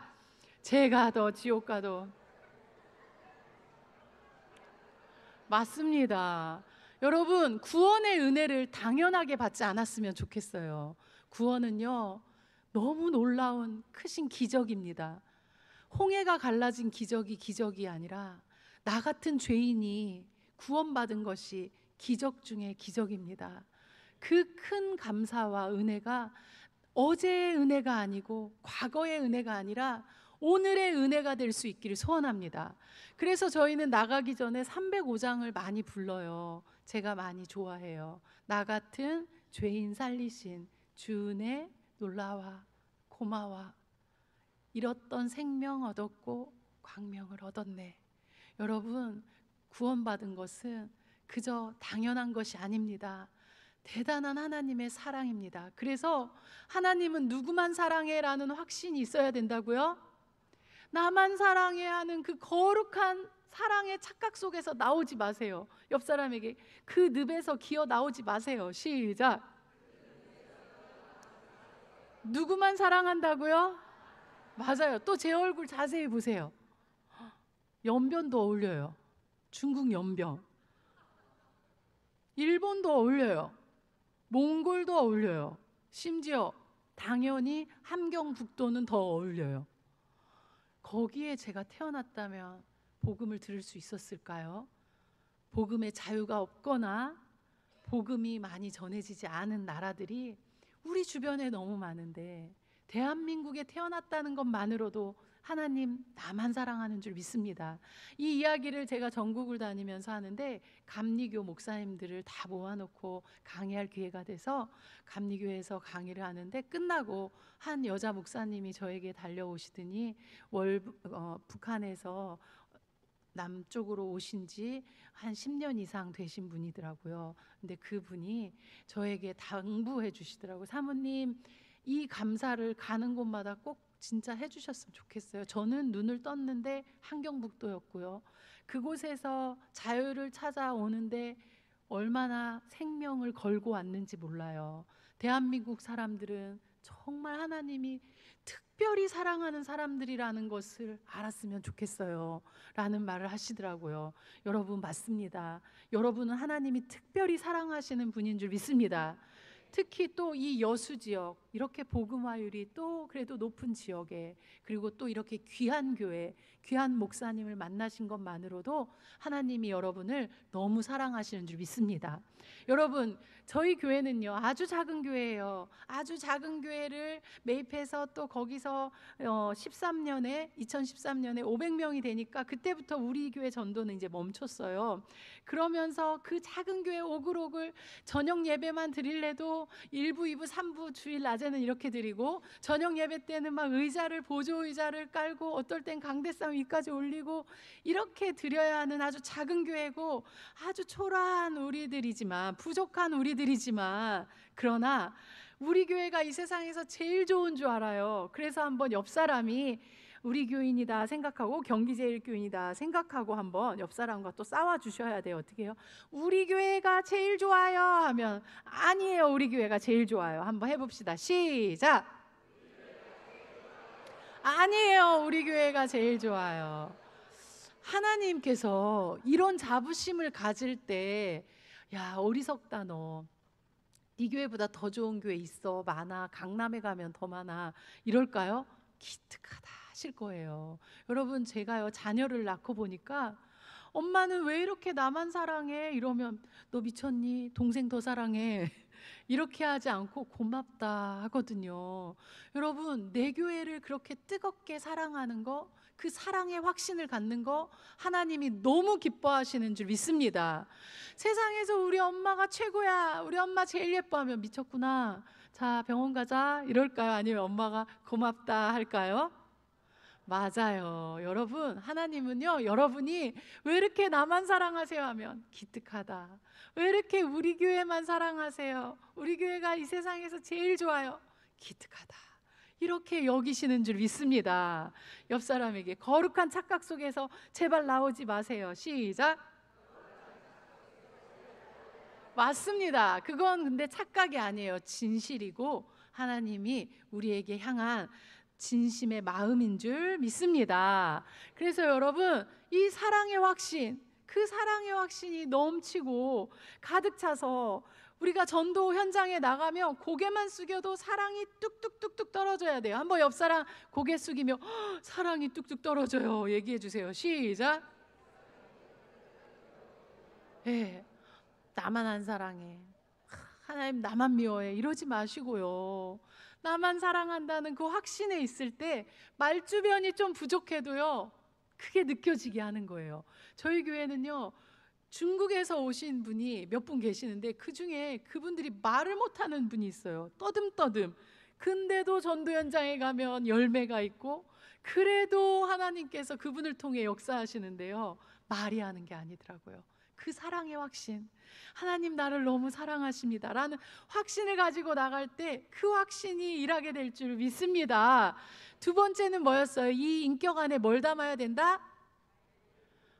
제가 더 지옥 가도. 맞습니다. 여러분, 구원의 은혜를 당연하게 받지 않았으면 좋겠어요. 구원은요, 너무 놀라운 크신 기적입니다. 홍해가 갈라진 기적이 기적이 아니라 나 같은 죄인이 구원받은 것이 기적 중에 기적입니다. 그 큰 감사와 은혜가 어제의 은혜가 아니고 과거의 은혜가 아니라 오늘의 은혜가 될 수 있기를 소원합니다. 그래서 저희는 나가기 전에 305장을 많이 불러요. 제가 많이 좋아해요. 나 같은 죄인 살리신 주 은혜 놀라와 고마와 잃었던 생명 얻었고 광명을 얻었네. 여러분, 구원받은 것은 그저 당연한 것이 아닙니다. 대단한 하나님의 사랑입니다. 그래서 하나님은 누구만 사랑해 라는 확신이 있어야 된다고요? 나만 사랑해 하는 그 거룩한 사랑의 착각 속에서 나오지 마세요. 옆 사람에게 그 늪에서 기어 나오지 마세요. 시작. 누구만 사랑한다고요? 맞아요. 또 제 얼굴 자세히 보세요. 연변도 어울려요. 중국 연변. 일본도 어울려요. 몽골도 어울려요. 심지어 당연히 함경북도는 더 어울려요. 거기에 제가 태어났다면 복음을 들을 수 있었을까요? 복음의 자유가 없거나 복음이 많이 전해지지 않은 나라들이 우리 주변에 너무 많은데 대한민국에 태어났다는 것만으로도 하나님 나만 사랑하는 줄 믿습니다. 이 이야기를 제가 전국을 다니면서 하는데 감리교 목사님들을 다 모아놓고 강의할 기회가 돼서 감리교에서 강의를 하는데 끝나고 한 여자 목사님이 저에게 달려오시더니 북한에서 남쪽으로 오신 지 한 10년 이상 되신 분이더라고요. 근데 그분이 저에게 당부해 주시더라고요. 사모님, 이 감사를 가는 곳마다 꼭 진짜 해주셨으면 좋겠어요. 저는 눈을 떴는데 함경북도였고요. 그곳에서 자유를 찾아오는데 얼마나 생명을 걸고 왔는지 몰라요. 대한민국 사람들은 정말 하나님이 특별히 사랑하는 사람들이라는 것을 알았으면 좋겠어요 라는 말을 하시더라고요. 여러분, 맞습니다. 여러분은 하나님이 특별히 사랑하시는 분인 줄 믿습니다. 특히 또 이 여수 지역, 이렇게 복음화율이 또 그래도 높은 지역에, 그리고 또 이렇게 귀한 교회, 귀한 목사님을 만나신 것만으로도 하나님이 여러분을 너무 사랑하시는 줄 믿습니다. 여러분, 저희 교회는요 아주 작은 교회예요. 아주 작은 교회를 매입해서 또 거기서 2013년에 500명이 되니까 그때부터 우리 교회 전도는 이제 멈췄어요. 그러면서 그 작은 교회 오글오글 저녁 예배만 드릴래도 1부, 2부, 3부 주일 낮에는 이렇게 드리고, 저녁 예배 때는 막 의자를, 보조 의자를 깔고 어떨 땐 강대상 위까지 올리고 이렇게 드려야 하는 아주 작은 교회고, 아주 초라한 우리들이지만, 부족한 우리들이지만, 그러나 우리 교회가 이 세상에서 제일 좋은 줄 알아요. 그래서 한번 옆 사람이 우리 교인이다 생각하고, 경기제일교인이다 생각하고 한번 옆 사람과 또 싸워 주셔야 돼요. 어떻게 해요? 우리 교회가 제일 좋아요 하면 아니에요, 우리 교회가 제일 좋아요. 한번 해봅시다. 시작. 아니에요, 우리 교회가 제일 좋아요. 하나님께서 이런 자부심을 가질 때, 야, 어리석다 너, 네 교회보다 더 좋은 교회 있어, 많아, 강남에 가면 더 많아, 이럴까요? 기특하다 하실 거예요. 여러분, 제가요 자녀를 낳고 보니까 엄마는 왜 이렇게 나만 사랑해? 이러면 너 미쳤니? 동생 더 사랑해. 이렇게 하지 않고 고맙다 하거든요. 여러분, 내 교회를 그렇게 뜨겁게 사랑하는 거, 그 사랑의 확신을 갖는 거 하나님이 너무 기뻐하시는 줄 믿습니다. 세상에서 우리 엄마가 최고야, 우리 엄마 제일 예뻐하면 미쳤구나, 자 병원 가자 이럴까요? 아니면 엄마가 고맙다 할까요? 맞아요. 여러분, 하나님은요 여러분이 왜 이렇게 나만 사랑하세요 하면 기특하다, 왜 이렇게 우리 교회만 사랑하세요, 우리 교회가 이 세상에서 제일 좋아요, 기특하다, 이렇게 여기시는 줄 믿습니다. 옆 사람에게 거룩한 착각 속에서 제발 나오지 마세요. 시작. 맞습니다. 그건 근데 착각이 아니에요. 진실이고 하나님이 우리에게 향한 진심의 마음인 줄 믿습니다. 그래서 여러분, 이 사랑의 확신, 그 사랑의 확신이 넘치고 가득 차서 우리가 전도 현장에 나가면 고개만 숙여도 사랑이 뚝뚝뚝뚝 떨어져야 돼요. 한번 옆 사람 고개 숙이며 사랑이 뚝뚝 떨어져요 얘기해 주세요. 시작. 예, 나만 안 사랑해, 하나님 나만 미워해, 이러지 마시고요. 나만 사랑한다는 그 확신에 있을 때 말주변이 좀 부족해도요 크게 느껴지게 하는 거예요. 저희 교회는요 중국에서 오신 분이 몇 분 계시는데 그 중에 그분들이 말을 못하는 분이 있어요. 떠듬떠듬. 근데도 전도 현장에 가면 열매가 있고, 그래도 하나님께서 그분을 통해 역사하시는데요 말이 하는 게 아니더라고요. 그 사랑의 확신, 하나님 나를 너무 사랑하십니다 라는 확신을 가지고 나갈 때 그 확신이 일하게 될 줄 믿습니다. 두 번째는 뭐였어요? 이 인격 안에 뭘 담아야 된다?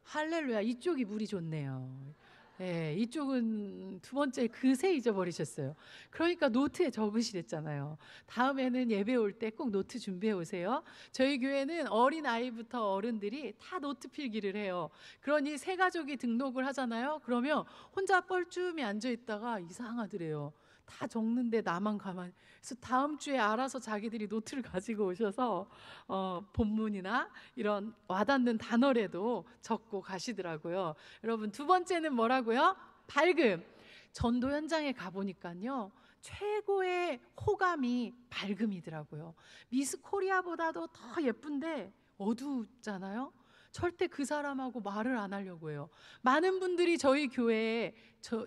할렐루야. 이쪽이 물이 좋네요. 예, 이쪽은 두 번째 그새 잊어버리셨어요. 그러니까 노트에 적으시랬잖아요. 다음에는 예배 올 때 꼭 노트 준비해 오세요. 저희 교회는 어린 아이부터 어른들이 다 노트 필기를 해요. 그러니 새 가족이 등록을 하잖아요. 그러면 혼자 뻘쭘히 앉아 있다가 이상하더래요. 다 적는데 나만 가만히. 그래서 다음 주에 알아서 자기들이 노트를 가지고 오셔서 본문이나 이런 와닿는 단어라도 적고 가시더라고요. 여러분, 두 번째는 뭐라고요? 밝음. 전도 현장에 가보니까요 최고의 호감이 밝음이더라고요. 미스 코리아보다도 더 예쁜데 어둡잖아요. 절대 그 사람하고 말을 안 하려고 해요. 많은 분들이 저희 교회에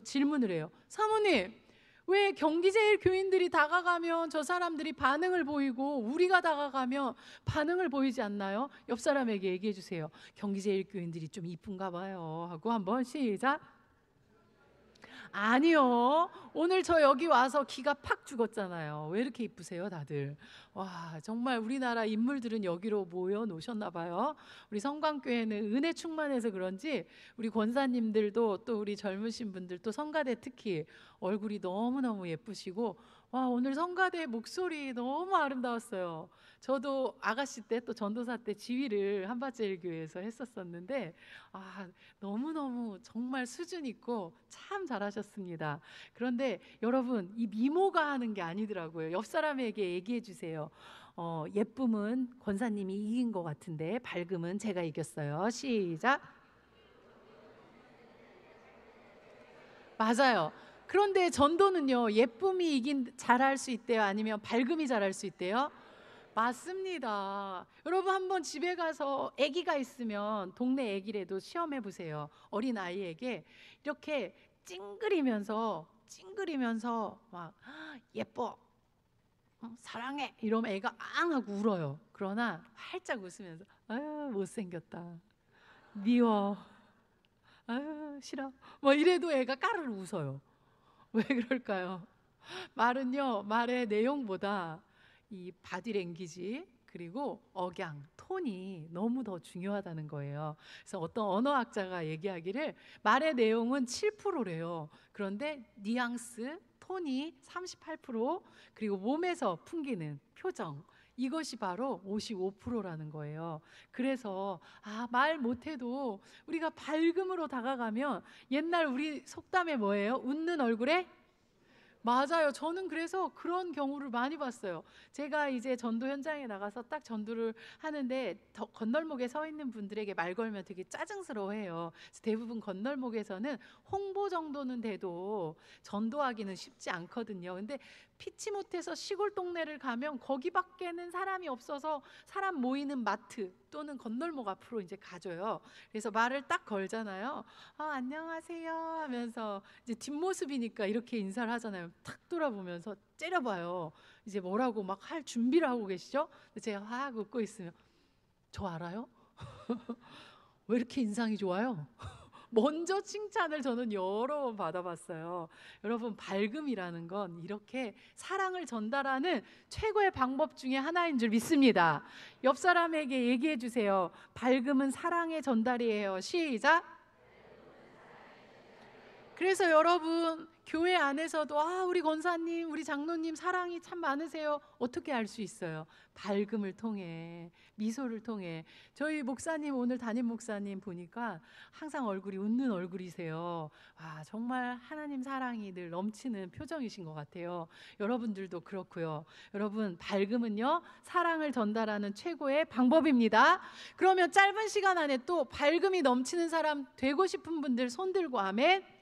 질문을 해요. 사모님, 왜 경기제일 교인들이 다가가면 저 사람들이 반응을 보이고 우리가 다가가면 반응을 보이지 않나요? 옆 사람에게 얘기해 주세요. 경기제일 교인들이 좀 이쁜가 봐요 하고 한번 시작. 아니요. 오늘 저 여기 와서 기가 팍 죽었잖아요. 왜 이렇게 이쁘세요, 다들? 와, 정말 우리나라 인물들은 여기로 모여 놓으셨나 봐요. 우리 성광교회는 은혜 충만해서 그런지 우리 권사님들도 또 우리 젊으신 분들 또 성가대 특히 얼굴이 너무너무 예쁘시고 와, 오늘 성가대 목소리 너무 아름다웠어요. 저도 아가씨 때 또 전도사 때 지휘를 한밭제일교회에서 했었었는데 너무너무 정말 수준 있고 참 잘하셨습니다. 그런데 여러분, 이 미모가 하는 게 아니더라고요. 옆 사람에게 얘기해 주세요. 예쁨은 권사님이 이긴 것 같은데 밝음은 제가 이겼어요. 시작. 맞아요. 그런데 전도는요, 예쁨이 잘할 수 있대요? 아니면 밝음이 잘할 수 있대요? 맞습니다. 여러분 한번 집에 가서 아기가 있으면 동네 아기라도 시험해 보세요. 어린 아이에게 이렇게 찡그리면서 막 예뻐, 사랑해 이러면 애가 앙 하고 울어요. 그러나 활짝 웃으면서 아유 못생겼다, 미워, 아유 싫어 뭐 이래도 애가 까르르 웃어요. 왜 그럴까요? 말은요, 말의 내용보다 이 바디랭귀지 그리고 억양, 톤이 너무 더 중요하다는 거예요. 그래서 어떤 언어학자가 얘기하기를 말의 내용은 7%래요. 그런데 뉘앙스, 톤이 38%, 그리고 몸에서 풍기는 표정, 이것이 바로 55%라는 거예요. 그래서 말 못해도 우리가 밝음으로 다가가면 옛날 우리 속담에 뭐예요? 웃는 얼굴에 맞아요. 저는 그래서 그런 경우를 많이 봤어요. 제가 이제 전도 현장에 나가서 딱 전도를 하는데 건널목에 서 있는 분들에게 말 걸면 되게 짜증스러워해요. 그래서 대부분 건널목에서는 홍보 정도는 돼도 전도하기는 쉽지 않거든요. 근데 피치 못해서 시골 동네를 가면 거기밖에는 사람이 없어서 사람 모이는 마트 또는 건널목 앞으로 이제 가줘요. 그래서 말을 딱 걸잖아요. 안녕하세요 하면서 이제 뒷모습이니까 이렇게 인사를 하잖아요. 탁 돌아보면서 째려봐요. 이제 뭐라고 막 할 준비를 하고 계시죠? 근데 제가 확 웃고 있으면 저 알아요? 왜 이렇게 인상이 좋아요? 먼저 칭찬을 저는 여러 번 받아봤어요. 여러분, 밝음이라는 건 이렇게 사랑을 전달하는 최고의 방법 중에 하나인 줄 믿습니다. 옆 사람에게 얘기해 주세요. 밝음은 사랑의 전달이에요. 시작. 그래서 여러분, 교회 안에서도 우리 권사님, 우리 장로님 사랑이 참 많으세요. 어떻게 알 수 있어요? 밝음을 통해, 미소를 통해. 저희 목사님, 오늘 담임 목사님 보니까 항상 얼굴이 웃는 얼굴이세요. 정말 하나님 사랑이 늘 넘치는 표정이신 것 같아요. 여러분들도 그렇고요. 여러분, 밝음은요, 사랑을 전달하는 최고의 방법입니다. 그러면 짧은 시간 안에 또 밝음이 넘치는 사람 되고 싶은 분들 손 들고 아멘.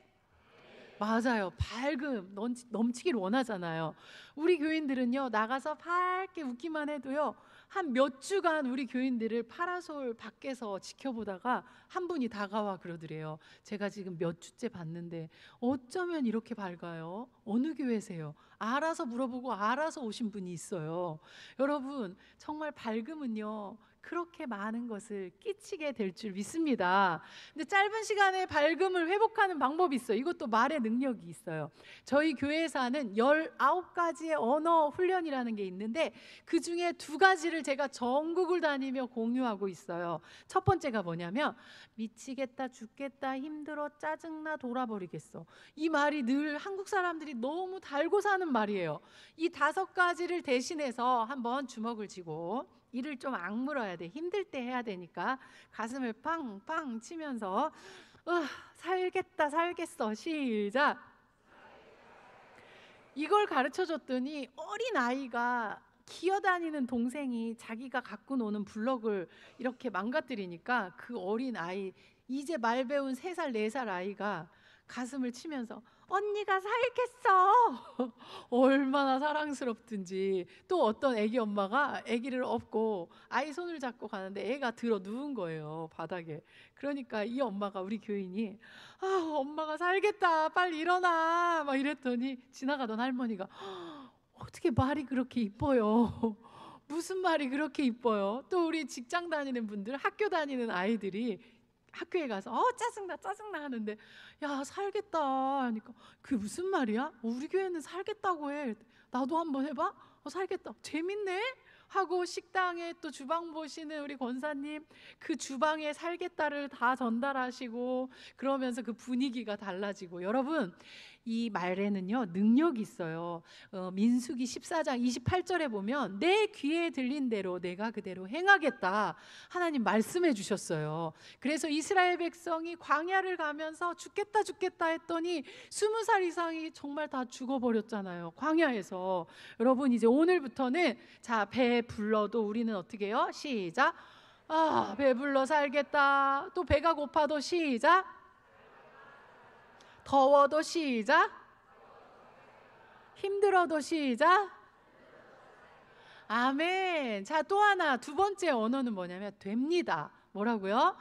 맞아요. 밝음 넘치길 원하잖아요. 우리 교인들은요, 나가서 밝게 웃기만 해도요, 한 몇 주간 우리 교인들을 파라솔 밖에서 지켜보다가 한 분이 다가와 그러더래요. 제가 지금 몇 주째 봤는데 어쩌면 이렇게 밝아요? 어느 교회세요? 알아서 물어보고 알아서 오신 분이 있어요. 여러분, 정말 밝음은요, 그렇게 많은 것을 끼치게 될 줄 믿습니다. 근데 짧은 시간에 밝음을 회복하는 방법이 있어요. 이것도 말의 능력이 있어요. 저희 교회에서 하는 19가지의 언어 훈련이라는 게 있는데 그 중에 2가지를 제가 전국을 다니며 공유하고 있어요. 첫 번째가 뭐냐면 미치겠다, 죽겠다, 힘들어, 짜증나, 돌아버리겠어. 이 말이 늘 한국 사람들이 너무 달고 사는 말이에요. 이 5가지를 대신해서 한번 주먹을 쥐고 이를 좀 악물어야 돼. 힘들 때 해야 되니까 가슴을 팡팡 치면서 살겠다, 살겠어. 시작. 이걸 가르쳐 줬더니 어린 아이가 기어다니는 동생이 자기가 갖고 노는 블럭을 이렇게 망가뜨리니까 그 어린 아이, 이제 말 배운 3살, 4살 아이가 가슴을 치면서 언니가 살겠어. 얼마나 사랑스럽든지. 또 어떤 애기 엄마가 애기를 업고 아이 손을 잡고 가는데 애가 들어 누운 거예요, 바닥에. 그러니까 이 엄마가, 우리 교인이 엄마가 살겠다, 빨리 일어나 막 이랬더니 지나가던 할머니가 어떻게 말이 그렇게 이뻐요. 무슨 말이 그렇게 이뻐요. 또 우리 직장 다니는 분들, 학교 다니는 아이들이 학교에 가서 짜증나 짜증나 하는데 야 살겠다 하니까 그게 무슨 말이야? 우리 교회는 살겠다고 해. 나도 한번 해봐. 살겠다. 재밌네. 하고 식당에 또 주방 보시는 우리 권사님 그 주방에 살겠다를 다 전달하시고 그러면서 그 분위기가 달라지고 여러분 이 말에는요 능력이 있어요. 민수기 14장 28절에 보면 내 귀에 들린 대로 내가 그대로 행하겠다 하나님 말씀해 주셨어요. 그래서 이스라엘 백성이 광야를 가면서 죽겠다 죽겠다 했더니 20살 이상이 정말 다 죽어버렸잖아요 광야에서. 여러분 이제 오늘부터는 자 배 불러도 우리는 어떻게 해요? 시작. 배불러 살겠다. 또 배가 고파도 시작. 더워도 시작. 힘들어도 시작. 아멘. 자, 또 하나 두 번째 언어는 뭐냐면 됩니다. 뭐라고요?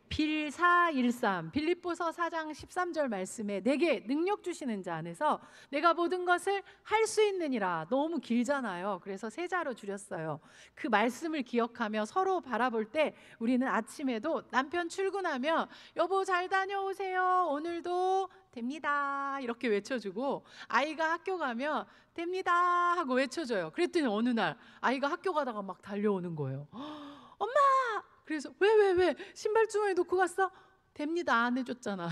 빌사일삼 빌립보서 4장 13절 말씀에 내게 능력 주시는 자 안에서 내가 모든 것을 할 수 있느니라. 너무 길잖아요. 그래서 세 자로 줄였어요. 그 말씀을 기억하며 서로 바라볼 때 우리는 아침에도 남편 출근하면 여보 잘 다녀오세요. 오늘도 됩니다. 이렇게 외쳐주고 아이가 학교 가면 됩니다 하고 외쳐줘요. 그랬더니 어느 날 아이가 학교 가다가 막 달려오는 거예요. 엄마! 그래서 왜 신발 주머니에 놓고 갔어? 됩니다 안 해줬잖아.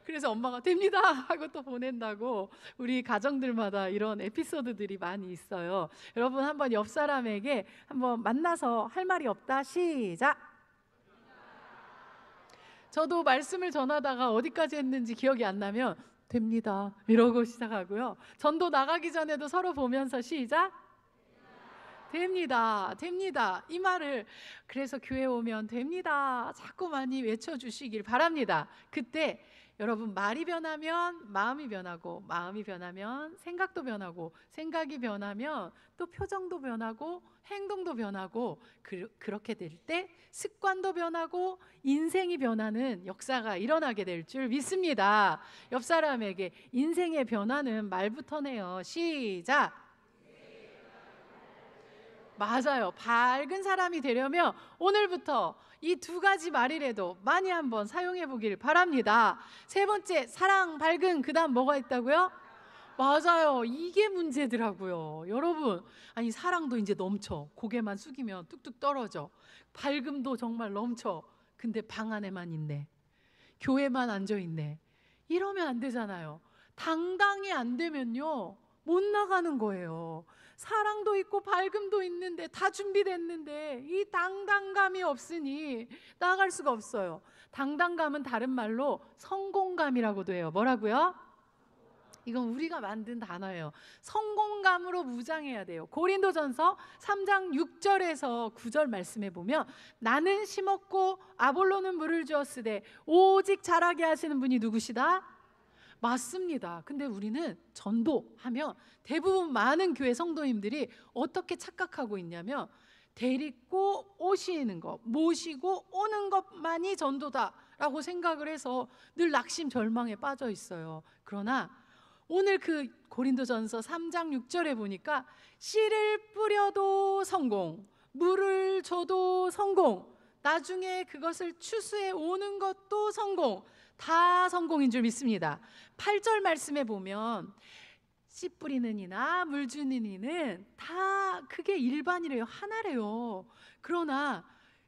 그래서 엄마가 됩니다 하고 또 보낸다고. 우리 가정들마다 이런 에피소드들이 많이 있어요. 여러분 한번 옆 사람에게 한번 만나서 할 말이 없다 시작. 저도 말씀을 전하다가 어디까지 했는지 기억이 안 나면 됩니다 이러고 시작하고요. 전도 나가기 전에도 서로 보면서 시작. 됩니다 됩니다 이 말을 그래서 교회 오면 됩니다 자꾸 많이 외쳐주시길 바랍니다. 그때 여러분 말이 변하면 마음이 변하고 마음이 변하면 생각도 변하고 생각이 변하면 또 표정도 변하고 행동도 변하고 그렇게 될 때 습관도 변하고 인생이 변하는 역사가 일어나게 될 줄 믿습니다. 옆 사람에게 인생의 변화는 말부터네요. 시작. 맞아요. 밝은 사람이 되려면 오늘부터 이 두 가지 말이라도 많이 한번 사용해 보길 바랍니다. 세 번째, 사랑, 밝은. 그 다음 뭐가 있다고요? 맞아요. 이게 문제더라고요. 여러분, 아니 사랑도 이제 넘쳐. 고개만 숙이면 뚝뚝 떨어져. 밝음도 정말 넘쳐. 근데 방 안에만 있네. 교회만 앉아 있네. 이러면 안 되잖아요. 당당히 안 되면요 못 나가는 거예요. 사랑도 있고 밝음도 있는데 다 준비됐는데 이 당당감이 없으니 나아갈 수가 없어요. 당당감은 다른 말로 성공감이라고도 해요. 뭐라고요? 이건 우리가 만든 단어예요. 성공감으로 무장해야 돼요. 고린도전서 3장 6절에서 9절 말씀해 보면 나는 심었고 아볼로는 물을 주었으되 오직 자라게 하시는 분이 누구시다? 맞습니다. 근데 우리는 전도하면 대부분 많은 교회 성도님들이 어떻게 착각하고 있냐면 데리고 오시는 것, 모시고 오는 것만이 전도다라고 생각을 해서 늘 낙심 절망에 빠져 있어요. 그러나 오늘 그 고린도전서 3장 6절에 보니까 씨를 뿌려도 성공, 물을 줘도 성공, 나중에 그것을 추수해 오는 것도 성공, 다 성공인 줄 믿습니다. 8절 말씀에 보면 씨 뿌리는 이나 물 주는 이는 다 그게 일반이래요. 하나래요. 그러나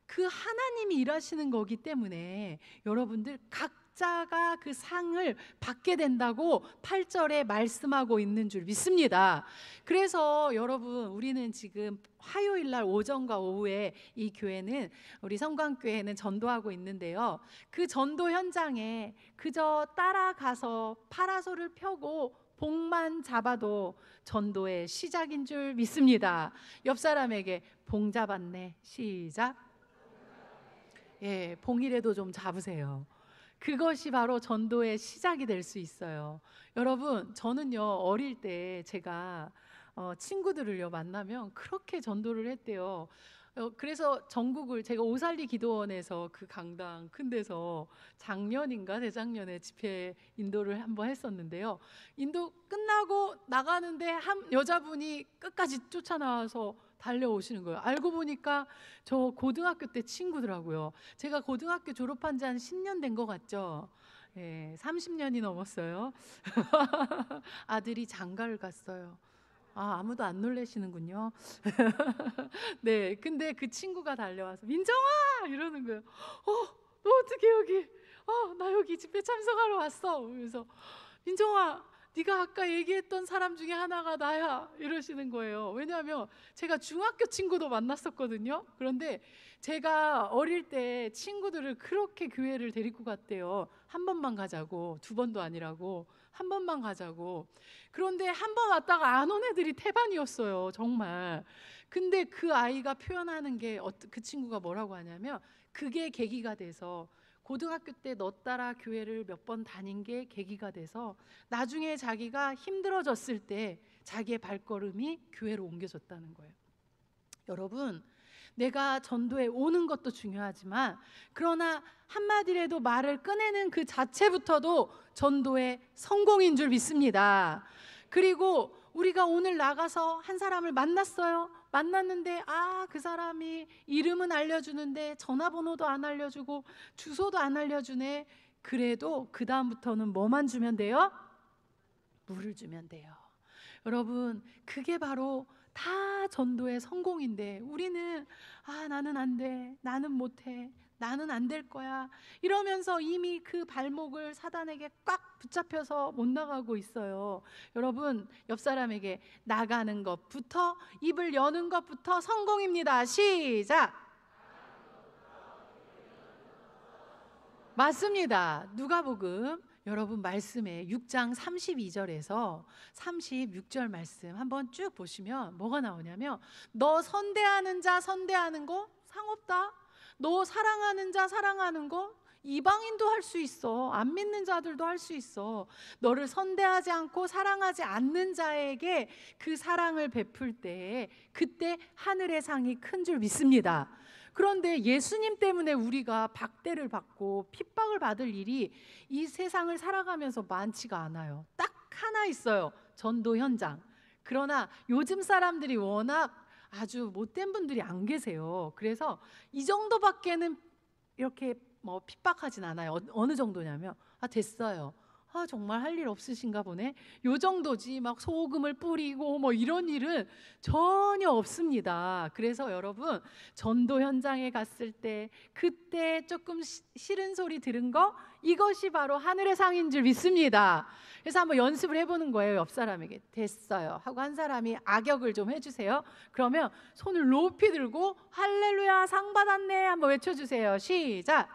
그 하나님이 일하시는 거기 때문에 여러분들 각자가 그 상을 받게 된다고 8절에 말씀하고 있는 줄 믿습니다. 그래서 여러분 우리는 지금 화요일 날 오전과 오후에 이 교회는 우리 성광교회는 전도하고 있는데요. 그 전도 현장에 그저 따라가서 파라솔을 펴고 봉만 잡아도 전도의 시작인 줄 믿습니다. 옆 사람에게 봉 잡았네. 시작. 예, 봉이라도 좀 잡으세요. 그것이 바로 전도의 시작이 될 수 있어요. 여러분, 저는요 어릴 때 제가 친구들을요 만나면 그렇게 전도를 했대요. 그래서 전국을 제가 오살리 기도원에서 그 강당 큰 데서 작년인가 재작년에 집회 인도를 한번 했었는데요. 인도 끝나고 나가는데 한 여자분이 끝까지 쫓아나와서 달려오시는 거예요. 알고 보니까 저 고등학교 때 친구더라고요. 제가 고등학교 졸업한 지 한 10년 된 것 같죠? 예, 30년이 넘었어요. 아들이 장가를 갔어요. 아무도 안 놀라시는군요. 네, 근데 그 친구가 달려와서 민정아! 이러는 거예요. 너 어떻게 여기? 나 여기 집회 참석하러 왔어. 그래서 민정아, 네가 아까 얘기했던 사람 중에 하나가 나야. 이러시는 거예요. 왜냐하면 제가 중학교 친구도 만났었거든요. 그런데 제가 어릴 때 친구들을 그렇게 교회를 데리고 갔대요. 한 번만 가자고, 두 번도 아니라고, 한 번만 가자고. 그런데 한 번 왔다가 안 온 애들이 태반이었어요, 정말. 근데 그 아이가 표현하는 게 그 친구가 뭐라고 하냐면 그게 계기가 돼서 고등학교 때 너 따라 교회를 몇 번 다닌 게 계기가 돼서 나중에 자기가 힘들어졌을 때 자기의 발걸음이 교회로 옮겨졌다는 거예요. 여러분, 내가 전도에 오는 것도 중요하지만 그러나 한마디라도 말을 꺼내는 그 자체부터도 전도의 성공인 줄 믿습니다. 그리고 우리가 오늘 나가서 한 사람을 만났어요. 만났는데 그 사람이 이름은 알려주는데 전화번호도 안 알려주고 주소도 안 알려주네. 그래도 그 다음부터는 뭐만 주면 돼요? 물을 주면 돼요. 여러분, 그게 바로 다 전도의 성공인데 우리는 나는 안 돼, 나는 못해, 나는 안 될 거야 이러면서 이미 그 발목을 사단에게 꽉 붙잡혀서 못 나가고 있어요. 여러분, 옆 사람에게 나가는 것부터, 입을 여는 것부터 성공입니다. 시작. 맞습니다. 누가복음 여러분 말씀에 6장 32절에서 36절 말씀 한번 쭉 보시면 뭐가 나오냐면 너 선대하는 자 선대하는 거 상없다. 너 사랑하는 자 사랑하는 거 이방인도 할 수 있어. 안 믿는 자들도 할 수 있어. 너를 선대하지 않고 사랑하지 않는 자에게 그 사랑을 베풀 때 그때 하늘의 상이 큰 줄 믿습니다. 그런데 예수님 때문에 우리가 박대를 받고 핍박을 받을 일이 이 세상을 살아가면서 많지가 않아요. 딱 하나 있어요. 전도 현장. 그러나 요즘 사람들이 워낙 아주 못된 분들이 안 계세요. 그래서 이 정도밖에는 이렇게 핍박하진 않아요. 어느 정도냐면 됐어요. 정말 할 일 없으신가 보네. 요 정도지 막 소금을 뿌리고 이런 일은 전혀 없습니다. 그래서 여러분, 전도 현장에 갔을 때 그때 조금 싫은 소리 들은 거 이것이 바로 하늘의 상인 줄 믿습니다. 그래서 한번 연습을 해보는 거예요. 옆 사람에게 됐어요 하고 한 사람이 악역을 좀 해주세요. 그러면 손을 높이 들고 할렐루야 상 받았네 한번 외쳐주세요. 시작.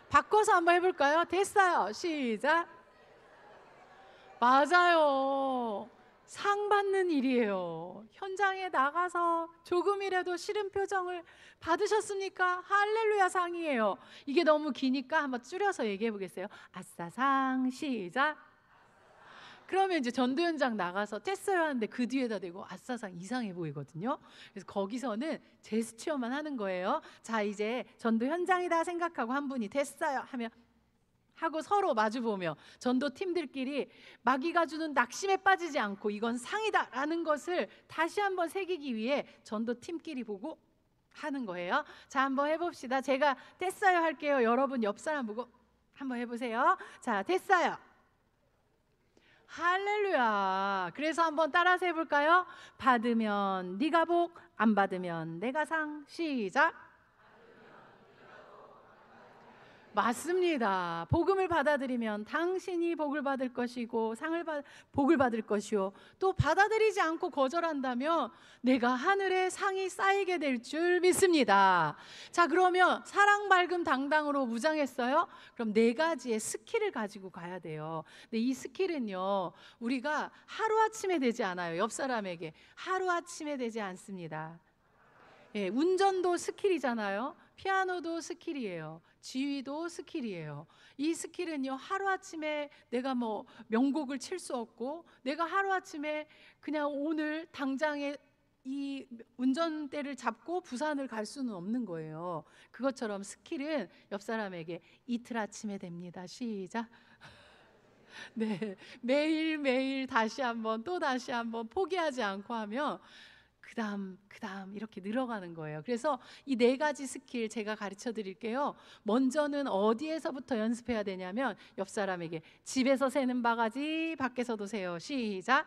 바꿔서 한번 해볼까요? 됐어요. 시작. 맞아요. 상 받는 일이에요. 현장에 나가서 조금이라도 싫은 표정을 받으셨습니까? 할렐루야 상이에요. 이게 너무 기니까 한번 줄여서 얘기해 보겠어요. 아싸 상. 시작. 그러면 이제 전도 현장 나가서 됐어요 하는데 그 뒤에다 대고 아싸상 이상해 보이거든요. 그래서 거기서는 제스처만 하는 거예요. 자, 이제 전도 현장이다 생각하고 한 분이 됐어요 하면 하고 서로 마주보며 전도 팀들끼리 마귀가 주는 낙심에 빠지지 않고 이건 상이다라는 것을 다시 한번 새기기 위해 전도 팀끼리 보고 하는 거예요. 자, 한번 해봅시다. 제가 됐어요 할게요. 여러분 옆 사람 보고 한번 해보세요. 자, 됐어요. 할렐루야. 그래서 한번 따라서 해볼까요? 받으면 네가 복, 안 받으면 내가 상. 시작. 맞습니다. 복음을 받아들이면 당신이 복을 받을 것이고 복을 받을 것이요. 또 받아들이지 않고 거절한다면 내가 하늘에 상이 쌓이게 될 줄 믿습니다. 자, 그러면 사랑 밝음 당당으로 무장했어요? 그럼 4가지의 스킬을 가지고 가야 돼요. 근데 이 스킬은요, 우리가 하루아침에 되지 않아요. 옆 사람에게 하루아침에 되지 않습니다. 예, 운전도 스킬이잖아요. 피아노도 스킬이에요. 지휘도 스킬이에요. 이 스킬은요, 하루아침에 내가 명곡을 칠 수 없고 내가 하루아침에 그냥 오늘 당장에 이 운전대를 잡고 부산을 갈 수는 없는 거예요. 그것처럼 스킬은 옆 사람에게 이틀 아침에 됩니다. 시작. 네, 매일매일 다시 한번 또 다시 한번 포기하지 않고 하면 그다음 이렇게 늘어가는 거예요. 그래서 이 네 가지 스킬 제가 가르쳐 드릴게요. 먼저는 어디에서부터 연습해야 되냐면 옆 사람에게 집에서 세는 바가지 밖에서도 세요. 시작.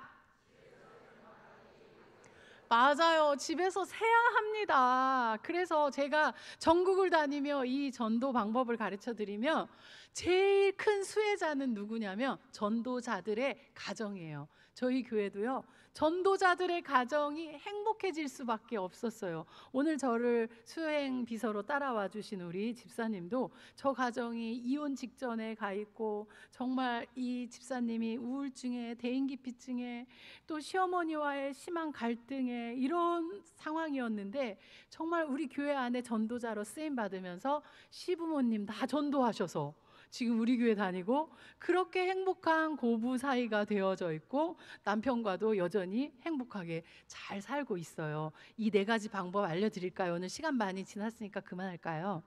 맞아요. 집에서 세야 합니다. 그래서 제가 전국을 다니며 이 전도 방법을 가르쳐 드리면 제일 큰 수혜자는 누구냐면 전도자들의 가정이에요. 저희 교회도요, 전도자들의 가정이 행복해질 수밖에 없었어요. 오늘 저를 수행 비서로 따라와 주신 우리 집사님도 저 가정이 이혼 직전에 가 있고, 정말 이 집사님이 우울증에 대인기피증에 또 시어머니와의 심한 갈등에 이런 상황이었는데, 정말 우리 교회 안에 전도자로 쓰임 받으면서 시부모님 다 전도하셔서 지금 우리 교회 다니고 그렇게 행복한 고부 사이가 되어져 있고, 남편과도 여전히 행복하게 잘 살고 있어요. 이 네 가지 방법 알려드릴까요? 오늘 시간 많이 지났으니까 그만할까요?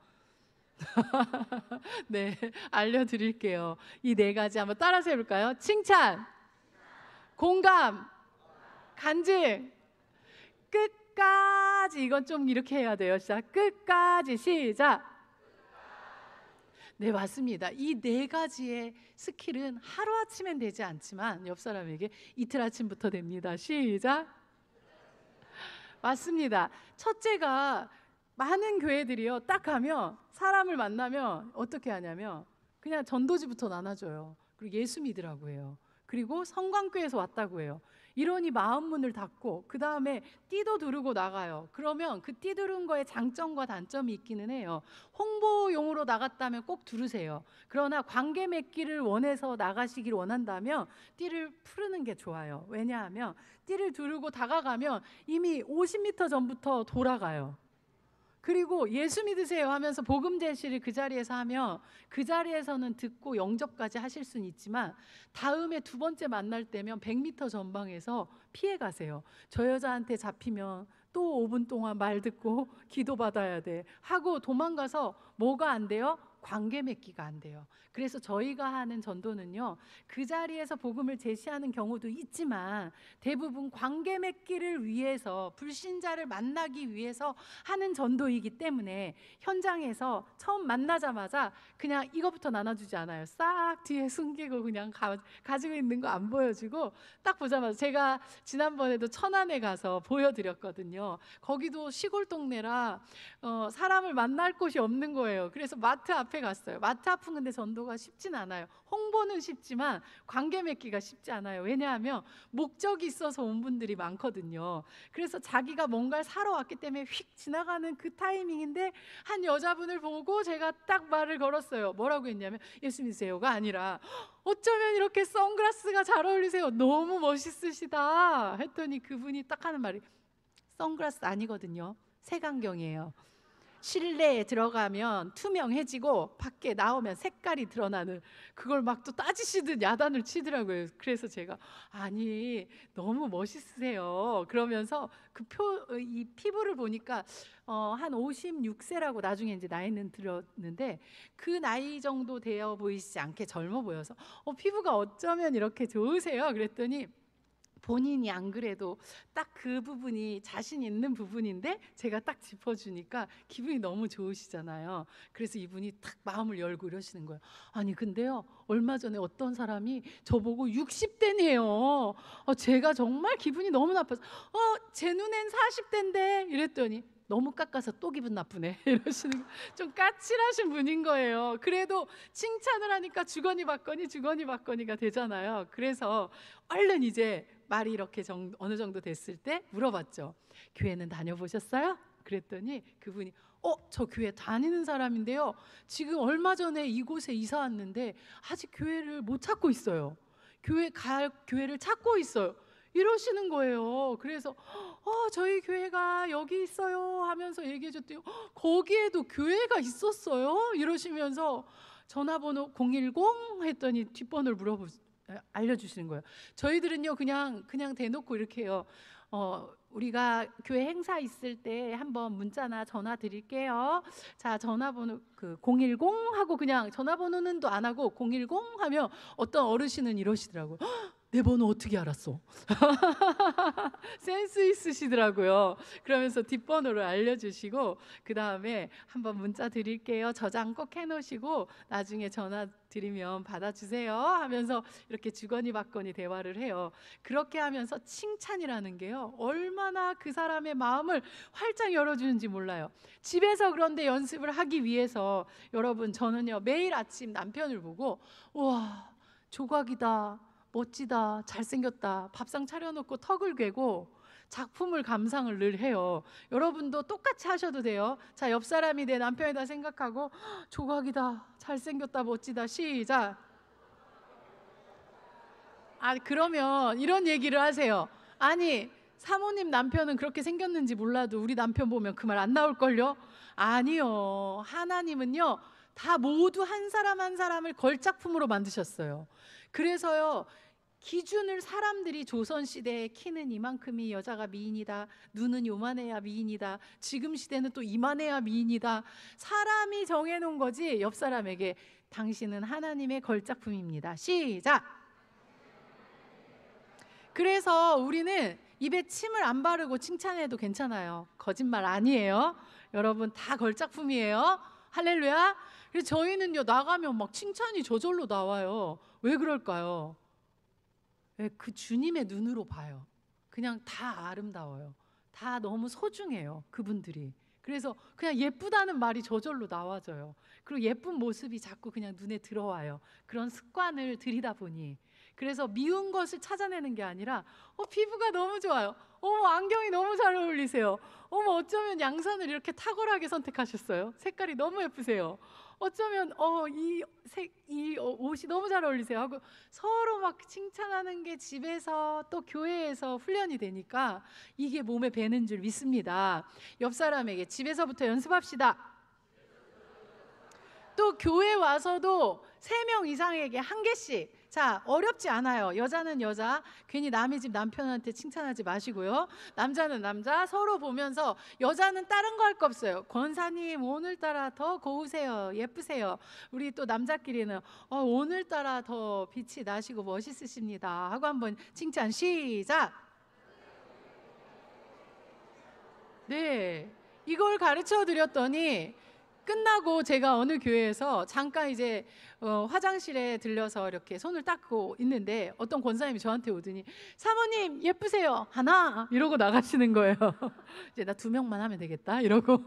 네, 알려드릴게요. 이 네 가지 한번 따라서 해볼까요? 칭찬, 공감, 간증, 끝까지. 이건 좀 이렇게 해야 돼요. 시작. 끝까지. 시작. 네, 맞습니다. 이 네 가지의 스킬은 하루아침엔 되지 않지만 옆 사람에게 이틀 아침부터 됩니다. 시작. 맞습니다. 첫째가, 많은 교회들이요, 딱 가면 사람을 만나면 어떻게 하냐면 그냥 전도지부터 나눠줘요. 그리고 예수 믿으라고 해요. 그리고 성광교에서 왔다고 해요. 이러니 마음 문을 닫고 그 다음에 띠도 두르고 나가요. 그러면 그 띠 두른 거에 장점과 단점이 있기는 해요. 홍보용으로 나갔다면 꼭 두르세요. 그러나 관계 맺기를 원해서 나가시길 원한다면 띠를 푸르는 게 좋아요. 왜냐하면 띠를 두르고 다가가면 이미 50m 전부터 돌아가요. 그리고 예수 믿으세요 하면서 복음 제시를 그 자리에서 하면 그 자리에서는 듣고 영접까지 하실 수는 있지만 다음에 두 번째 만날 때면 100m 전방에서 피해 가세요. 저 여자한테 잡히면 또 5분 동안 말 듣고 기도 받아야 돼 하고 도망가서 뭐가 안 돼요? 관계 맺기가 안 돼요. 그래서 저희가 하는 전도는요, 그 자리에서 복음을 제시하는 경우도 있지만 대부분 관계 맺기를 위해서, 불신자를 만나기 위해서 하는 전도이기 때문에 현장에서 처음 만나자마자 그냥 이거부터 나눠주지 않아요. 싹 뒤에 숨기고 그냥 가지고 있는 거 안 보여주고, 딱 보자마자, 제가 지난번에도 천안에 가서 보여드렸거든요. 거기도 시골 동네라 사람을 만날 곳이 없는 거예요. 그래서 마트 앞에 갔어요. 마트 앞은 근데 전도가 쉽진 않아요. 홍보는 쉽지만 관계 맺기가 쉽지 않아요. 왜냐하면 목적이 있어서 온 분들이 많거든요. 그래서 자기가 뭔가를 사러 왔기 때문에 휙 지나가는 그 타이밍인데 한 여자분을 보고 제가 딱 말을 걸었어요. 뭐라고 했냐면 예수 믿으세요가 아니라 어쩌면 이렇게 선글라스가 잘 어울리세요. 너무 멋있으시다 했더니 그분이 딱 하는 말이 선글라스 아니거든요. 색안경이에요. 실내에 들어가면 투명해지고 밖에 나오면 색깔이 드러나는, 그걸 막 또 따지시듯 야단을 치더라고요. 그래서 제가 아니 너무 멋있으세요 그러면서 이 피부를 보니까 한 56세라고 나중에 이제 나이는 들었는데 그 나이 정도 되어 보이지 않게 젊어 보여서 피부가 어쩌면 이렇게 좋으세요 그랬더니 본인이 안 그래도 딱 그 부분이 자신 있는 부분인데 제가 딱 짚어주니까 기분이 너무 좋으시잖아요. 그래서 이분이 딱 마음을 열고 이러시는 거예요. 아니 근데요, 얼마 전에 어떤 사람이 저보고 60대네요. 제가 정말 기분이 너무 나빠서 제 눈엔 40대인데 이랬더니 너무 깎아서 또 기분 나쁘네 이러시는, 좀 까칠하신 분인 거예요. 그래도 칭찬을 하니까 주거니 받거니가 되잖아요. 그래서 얼른 이제 말이 이렇게 어느 정도 됐을 때 물어봤죠. 교회는 다녀보셨어요? 그랬더니 그분이 저 교회 다니는 사람인데요, 지금 얼마 전에 이곳에 이사 왔는데 아직 교회를 못 찾고 있어요. 교회를 찾고 있어요 이러시는 거예요. 그래서 저희 교회가 여기 있어요 하면서 얘기해 줬더니 거기에도 교회가 있었어요 이러시면서 전화번호 010 했더니 뒷번호를 알려주시는 거예요. 저희들은요 그냥 대놓고 이렇게 해요. 우리가 교회 행사 있을 때 한번 문자나 전화 드릴게요. 자, 전화번호 010 하고 그냥 전화번호는 또 안 하고 010 하면 어떤 어르신은 이러시더라고요. 내 번호 어떻게 알았어? 센스 있으시더라고요. 그러면서 뒷번호를 알려주시고 그 다음에 한번 문자 드릴게요. 저장 꼭 해놓으시고 나중에 전화 드리면 받아주세요 하면서 이렇게 주거니 받거니 대화를 해요. 그렇게 하면서 칭찬이라는 게요, 얼마나 그 사람의 마음을 활짝 열어주는지 몰라요. 집에서 그런데 연습을 하기 위해서 여러분, 저는요 매일 아침 남편을 보고 우와 조각이다, 멋지다, 잘생겼다, 밥상 차려놓고 턱을 괴고 작품을 감상을 늘 해요. 여러분도 똑같이 하셔도 돼요. 자, 옆 사람이 내 남편이다 생각하고 조각이다, 잘생겼다, 멋지다, 시작. 그러면 이런 얘기를 하세요. 아니, 사모님 남편은 그렇게 생겼는지 몰라도 우리 남편 보면 그 말 안 나올걸요? 아니요, 하나님은요 다 모두 한 사람 한 사람을 걸작품으로 만드셨어요. 그래서요, 기준을 사람들이 조선시대에 키는 이만큼이 여자가 미인이다, 눈은 요만해야 미인이다, 지금 시대는 또 이만해야 미인이다, 사람이 정해놓은 거지. 옆 사람에게 당신은 하나님의 걸작품입니다. 시작. 그래서 우리는 입에 침을 안 바르고 칭찬해도 괜찮아요. 거짓말 아니에요. 여러분, 다 걸작품이에요. 할렐루야. 그래서 저희는요 나가면 막 칭찬이 저절로 나와요. 왜 그럴까요? 그 주님의 눈으로 봐요. 그냥 다 아름다워요. 다 너무 소중해요, 그분들이. 그래서 그냥 예쁘다는 말이 저절로 나와져요. 그리고 예쁜 모습이 자꾸 그냥 눈에 들어와요. 그런 습관을 들이다 보니. 그래서 미운 것을 찾아내는 게 아니라 피부가 너무 좋아요. 어머, 안경이 너무 잘 어울리세요. 어머, 어쩌면 양산을 이렇게 탁월하게 선택하셨어요. 색깔이 너무 예쁘세요. 어쩌면 이 옷이 너무 잘 어울리세요 하고 서로 막 칭찬하는 게 집에서 또 교회에서 훈련이 되니까 이게 몸에 배는 줄 믿습니다. 옆 사람에게 집에서부터 연습합시다. 또 교회 와서도 3명 이상에게 1개씩. 자, 어렵지 않아요. 여자는 여자, 괜히 남의 집 남편한테 칭찬하지 마시고요. 남자는 남자, 서로 보면서 여자는 다른 거 할 거 없어요. 권사님 오늘따라 더 고우세요, 예쁘세요. 우리 또 남자끼리는 오늘따라 더 빛이 나시고 멋있으십니다 하고 한번 칭찬 시작. 네, 이걸 가르쳐 드렸더니 끝나고 제가 어느 교회에서 잠깐 이제 화장실에 들려서 이렇게 손을 닦고 있는데 어떤 권사님이 저한테 오더니 사모님 예쁘세요 하나 이러고 나가시는 거예요. 이제 나 2명만 하면 되겠다 이러고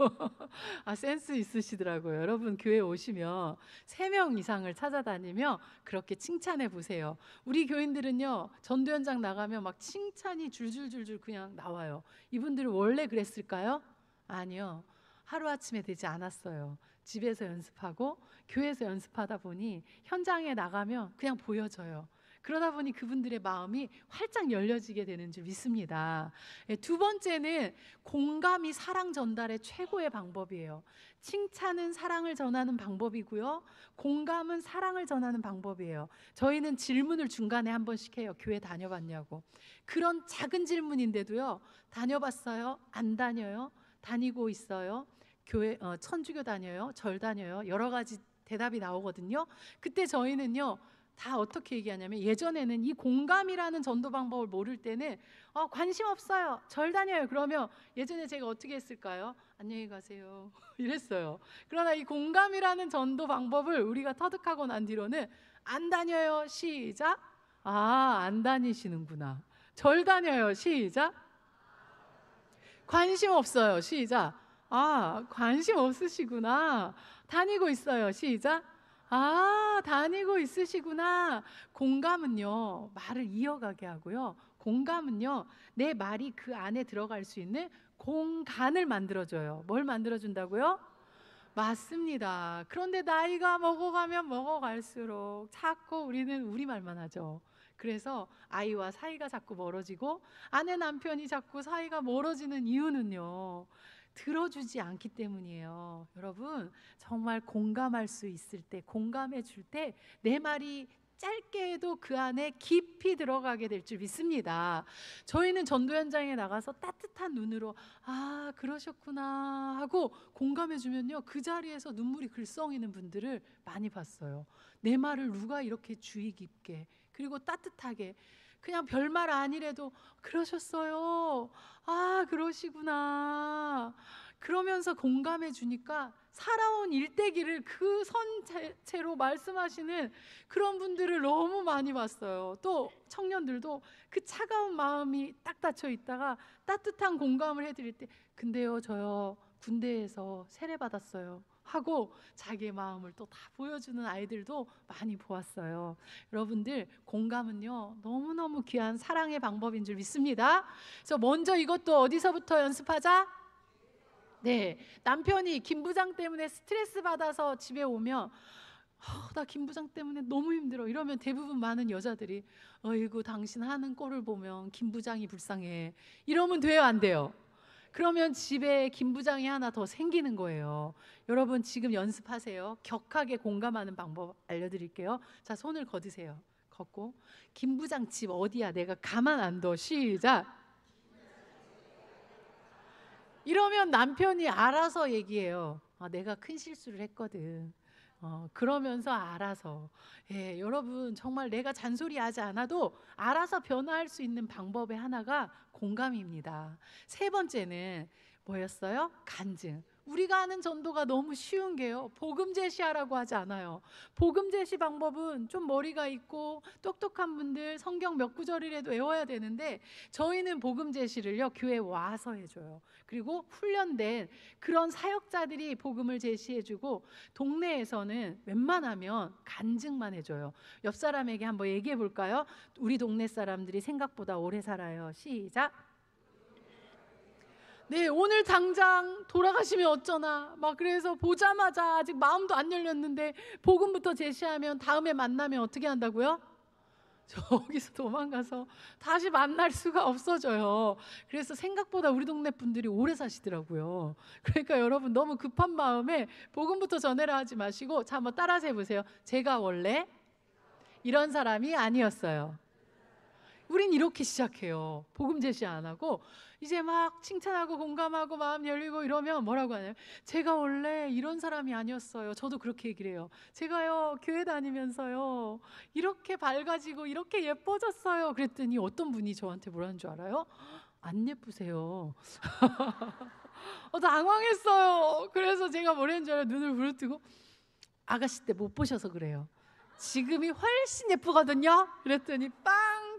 센스 있으시더라고요. 여러분, 교회 오시면 3명 이상을 찾아다니며 그렇게 칭찬해 보세요. 우리 교인들은요 전도 현장 나가면 막 칭찬이 줄줄줄줄 그냥 나와요. 이분들은 원래 그랬을까요? 아니요, 하루아침에 되지 않았어요. 집에서 연습하고 교회에서 연습하다 보니 현장에 나가면 그냥 보여져요. 그러다 보니 그분들의 마음이 활짝 열려지게 되는 줄 믿습니다. 2번째는 공감이 사랑 전달의 최고의 방법이에요. 칭찬은 사랑을 전하는 방법이고요, 공감은 사랑을 전하는 방법이에요. 저희는 질문을 중간에 한 번씩 해요. 교회 다녀봤냐고. 그런 작은 질문인데도요, 다녀봤어요? 안 다녀요? 다니고 있어요? 교회 천주교 다녀요? 절 다녀요? 여러 가지 대답이 나오거든요. 그때 저희는요 다 어떻게 얘기하냐면, 예전에는 이 공감이라는 전도 방법을 모를 때는 관심 없어요, 절 다녀요. 그러면 예전에 제가 어떻게 했을까요? 안녕히 가세요 이랬어요. 그러나 이 공감이라는 전도 방법을 우리가 터득하고 난 뒤로는 안 다녀요 시작. 안 다니시는구나. 절 다녀요 시작. 관심 없어요 시작. 관심 없으시구나. 다니고 있어요 시작. 다니고 있으시구나. 공감은요 말을 이어가게 하고요, 공감은요 내 말이 그 안에 들어갈 수 있는 공간을 만들어줘요. 뭘 만들어준다고요? 맞습니다. 그런데 나이가 먹어가면 먹어갈수록 자꾸 우리는 우리말만 하죠. 그래서 아이와 사이가 자꾸 멀어지고 아내 남편이 자꾸 사이가 멀어지는 이유는요, 들어주지 않기 때문이에요. 여러분, 정말 공감할 수 있을 때, 공감해 줄 때 내 말이 짧게 해도 그 안에 깊이 들어가게 될 줄 믿습니다. 저희는 전도 현장에 나가서 따뜻한 눈으로 아 그러셨구나 하고 공감해 주면요, 그 자리에서 눈물이 글썽이는 분들을 많이 봤어요. 내 말을 누가 이렇게 주의 깊게 그리고 따뜻하게 그냥 별말 아니래도 그러셨어요. 아 그러시구나 그러면서 공감해 주니까 살아온 일대기를 그 선체로 말씀하시는 그런 분들을 너무 많이 봤어요. 또 청년들도 그 차가운 마음이 딱 닫혀 있다가 따뜻한 공감을 해드릴 때 근데요 저요 군대에서 세례 받았어요 하고 자기의 마음을 또 다 보여주는 아이들도 많이 보았어요. 여러분들 공감은요 너무너무 귀한 사랑의 방법인 줄 믿습니다. 그래서 먼저 이것도 어디서부터 연습하자? 네, 남편이 김 부장 때문에 스트레스 받아서 집에 오면 나 김 부장 때문에 너무 힘들어 이러면 대부분 많은 여자들이 어이구 당신 하는 꼴을 보면 김 부장이 불쌍해 이러면 돼요 안 돼요? 그러면 집에 김 부장이 하나 더 생기는 거예요. 여러분 지금 연습하세요. 격하게 공감하는 방법 알려드릴게요. 자 손을 거두세요. 걷고 김 부장 집 어디야 내가 가만 안 둬. 시작. 이러면 남편이 알아서 얘기해요. 내가 큰 실수를 했거든. 그러면서 알아서 여러분 정말 내가 잔소리하지 않아도 알아서 변화할 수 있는 방법의 하나가 공감입니다. 세 번째는 뭐였어요? 간증. 우리가 하는 전도가 너무 쉬운 게요 복음 제시하라고 하지 않아요. 복음 제시 방법은 좀 머리가 있고 똑똑한 분들 성경 몇 구절이라도 외워야 되는데 저희는 복음 제시를요 교회 와서 해줘요. 그리고 훈련된 그런 사역자들이 복음을 제시해주고 동네에서는 웬만하면 간증만 해줘요. 옆 사람에게 한번 얘기해 볼까요? 우리 동네 사람들이 생각보다 오래 살아요. 시작. 네, 오늘 당장 돌아가시면 어쩌나 막 그래서 보자마자 아직 마음도 안 열렸는데 복음부터 제시하면 다음에 만나면 어떻게 한다고요? 저기서 도망가서 다시 만날 수가 없어져요. 그래서 생각보다 우리 동네 분들이 오래 사시더라고요. 그러니까 여러분 너무 급한 마음에 복음부터 전해라 하지 마시고 자 한번 따라서 해보세요. 제가 원래 이런 사람이 아니었어요. 우린 이렇게 시작해요. 복음 제시 안 하고 이제 막 칭찬하고 공감하고 마음 열리고 이러면 뭐라고 하냐면 제가 원래 이런 사람이 아니었어요. 저도 그렇게 얘기를 해요. 제가요 교회 다니면서요 이렇게 밝아지고 이렇게 예뻐졌어요. 그랬더니 어떤 분이 저한테 뭐라는 줄 알아요? 안 예쁘세요. 당황했어요. 그래서 제가 뭐라는 줄 알아요? 눈을 부릅뜨고 아가씨 때 못 보셔서 그래요. 지금이 훨씬 예쁘거든요. 그랬더니 빵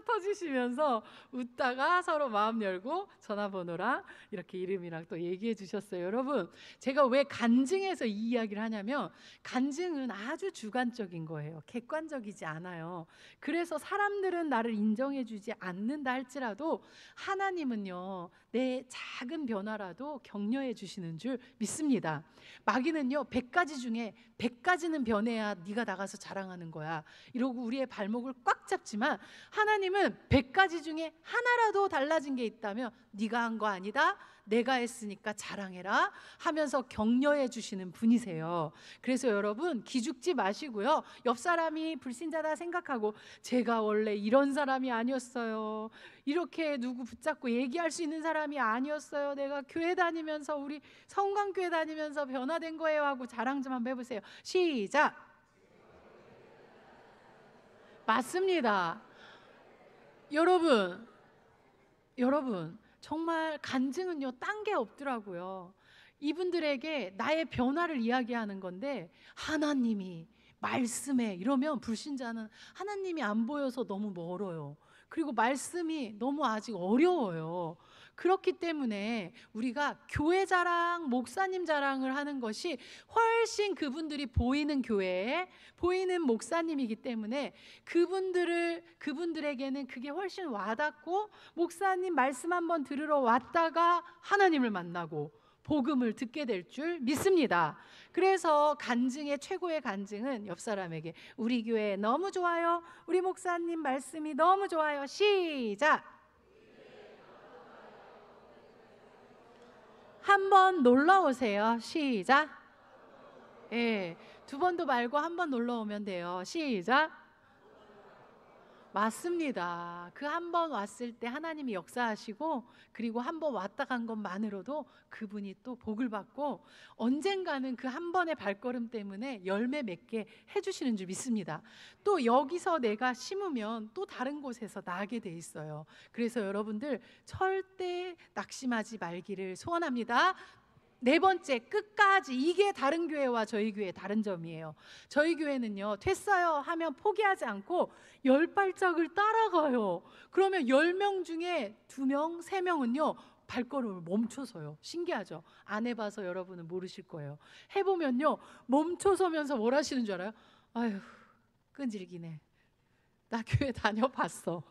터지시면서 웃다가 서로 마음 열고 전화번호랑 이렇게 이름이랑 또 얘기해 주셨어요. 여러분 제가 왜 간증해서 이 이야기를 하냐면 간증은 아주 주관적인 거예요. 객관적이지 않아요. 그래서 사람들은 나를 인정해 주지 않는다 할지라도 하나님은요 내 작은 변화라도 격려해 주시는 줄 믿습니다. 마귀는요 100가지 중에 100가지는 변해야 네가 나가서 자랑하는 거야 이러고 우리의 발목을 꽉 잡지만 하나님은 100가지 중에 하나라도 달라진 게 있다면 네가 한 거 아니다 내가 했으니까 자랑해라 하면서 격려해 주시는 분이세요. 그래서 여러분 기죽지 마시고요 옆 사람이 불신자다 생각하고 제가 원래 이런 사람이 아니었어요 이렇게 누구 붙잡고 얘기할 수 있는 사람이 아니었어요 내가 교회 다니면서 우리 성광교회 다니면서 변화된 거예요 하고 자랑 좀 한번 해보세요. 시작. 맞습니다. 여러분 정말 간증은요 딴 게 없더라고요. 이분들에게 나의 변화를 이야기하는 건데 하나님이 말씀에 이러면 불신자는 하나님이 안 보여서 너무 멀어요. 그리고 말씀이 너무 아직 어려워요. 그렇기 때문에 우리가 교회 자랑, 목사님 자랑을 하는 것이 훨씬 그분들이 보이는 교회에 보이는 목사님이기 때문에 그분들에게는 그게 훨씬 와닿고 목사님 말씀 한번 들으러 왔다가 하나님을 만나고 복음을 듣게 될 줄 믿습니다. 그래서 간증의 최고의 간증은 옆 사람에게 우리 교회 너무 좋아요. 우리 목사님 말씀이 너무 좋아요. 시작. 한번 놀러 오세요. 시작. 두 번도 말고 한 번 놀러 오면 돼요. 시작. 맞습니다. 그 한 번 왔을 때 하나님이 역사하시고, 그리고 한 번 왔다 간 것만으로도 그분이 또 복을 받고, 언젠가는 그 한 번의 발걸음 때문에 열매 맺게 해주시는 줄 믿습니다. 또 여기서 내가 심으면 또 다른 곳에서 나게 돼 있어요. 그래서 여러분들 절대 낙심하지 말기를 소원합니다. 네 번째, 끝까지. 이게 다른 교회와 저희 교회의 다른 점이에요. 저희 교회는요, 됐어요 하면 포기하지 않고 10발짝을 따라가요. 그러면 10명 중에 2명, 3명은요 발걸음을 멈춰서요. 신기하죠? 안 해봐서 여러분은 모르실 거예요. 해보면요, 멈춰서면서 뭘 하시는 줄 알아요? 아휴, 끈질기네, 나 교회 다녀봤어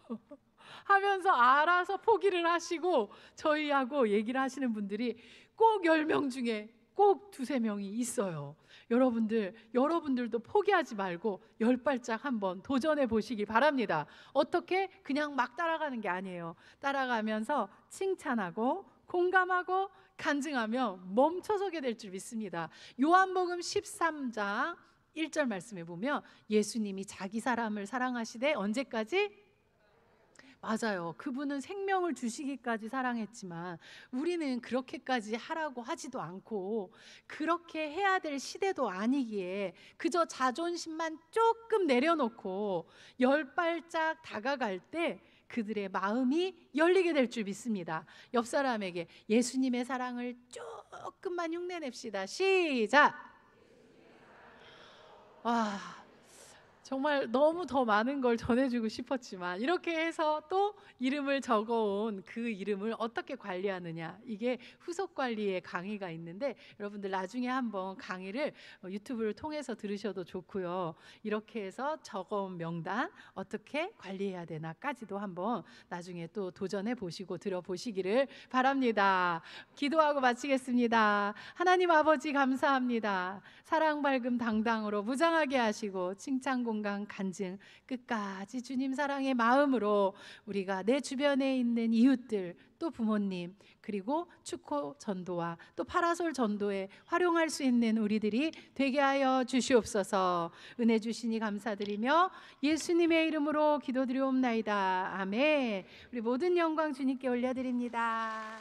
하면서 알아서 포기를 하시고, 저희하고 얘기를 하시는 분들이 꼭 10명 중에 꼭 2-3명이 있어요. 여러분들도 포기하지 말고 10발짝 한번 도전해 보시기 바랍니다. 어떻게? 그냥 막 따라가는 게 아니에요. 따라가면서 칭찬하고 공감하고 간증하며 멈춰서게 될 줄 믿습니다. 요한복음 13장 1절 말씀에 보면 예수님이 자기 사람을 사랑하시되 언제까지? 맞아요. 그분은 생명을 주시기까지 사랑했지만 우리는 그렇게까지 하라고 하지도 않고, 그렇게 해야 될 시대도 아니기에 그저 자존심만 조금 내려놓고 10발짝 다가갈 때 그들의 마음이 열리게 될 줄 믿습니다. 옆 사람에게 예수님의 사랑을 조금만 흉내냅시다. 시작. 와, 정말 너무 더 많은 걸 전해주고 싶었지만, 이렇게 해서 또 이름을 적어온 그 이름을 어떻게 관리하느냐, 이게 후속 관리의 강의가 있는데, 여러분들 나중에 한번 강의를 유튜브를 통해서 들으셔도 좋고요. 이렇게 해서 적어온 명단 어떻게 관리해야 되나까지도 한번 나중에 또 도전해 보시고 들어보시기를 바랍니다. 기도하고 마치겠습니다. 하나님 아버지, 감사합니다. 사랑 밝음 당당으로 무장하게 하시고 칭찬 공감 간증 끝까지 주님 사랑의 마음으로 우리가 내 주변에 있는 이웃들, 또 부모님, 그리고 축호 전도와 또 파라솔 전도에 활용할 수 있는 우리들이 되게 하여 주시옵소서. 은혜 주시니 감사드리며 예수님의 이름으로 기도드리옵나이다. 아멘. 우리 모든 영광 주님께 올려드립니다.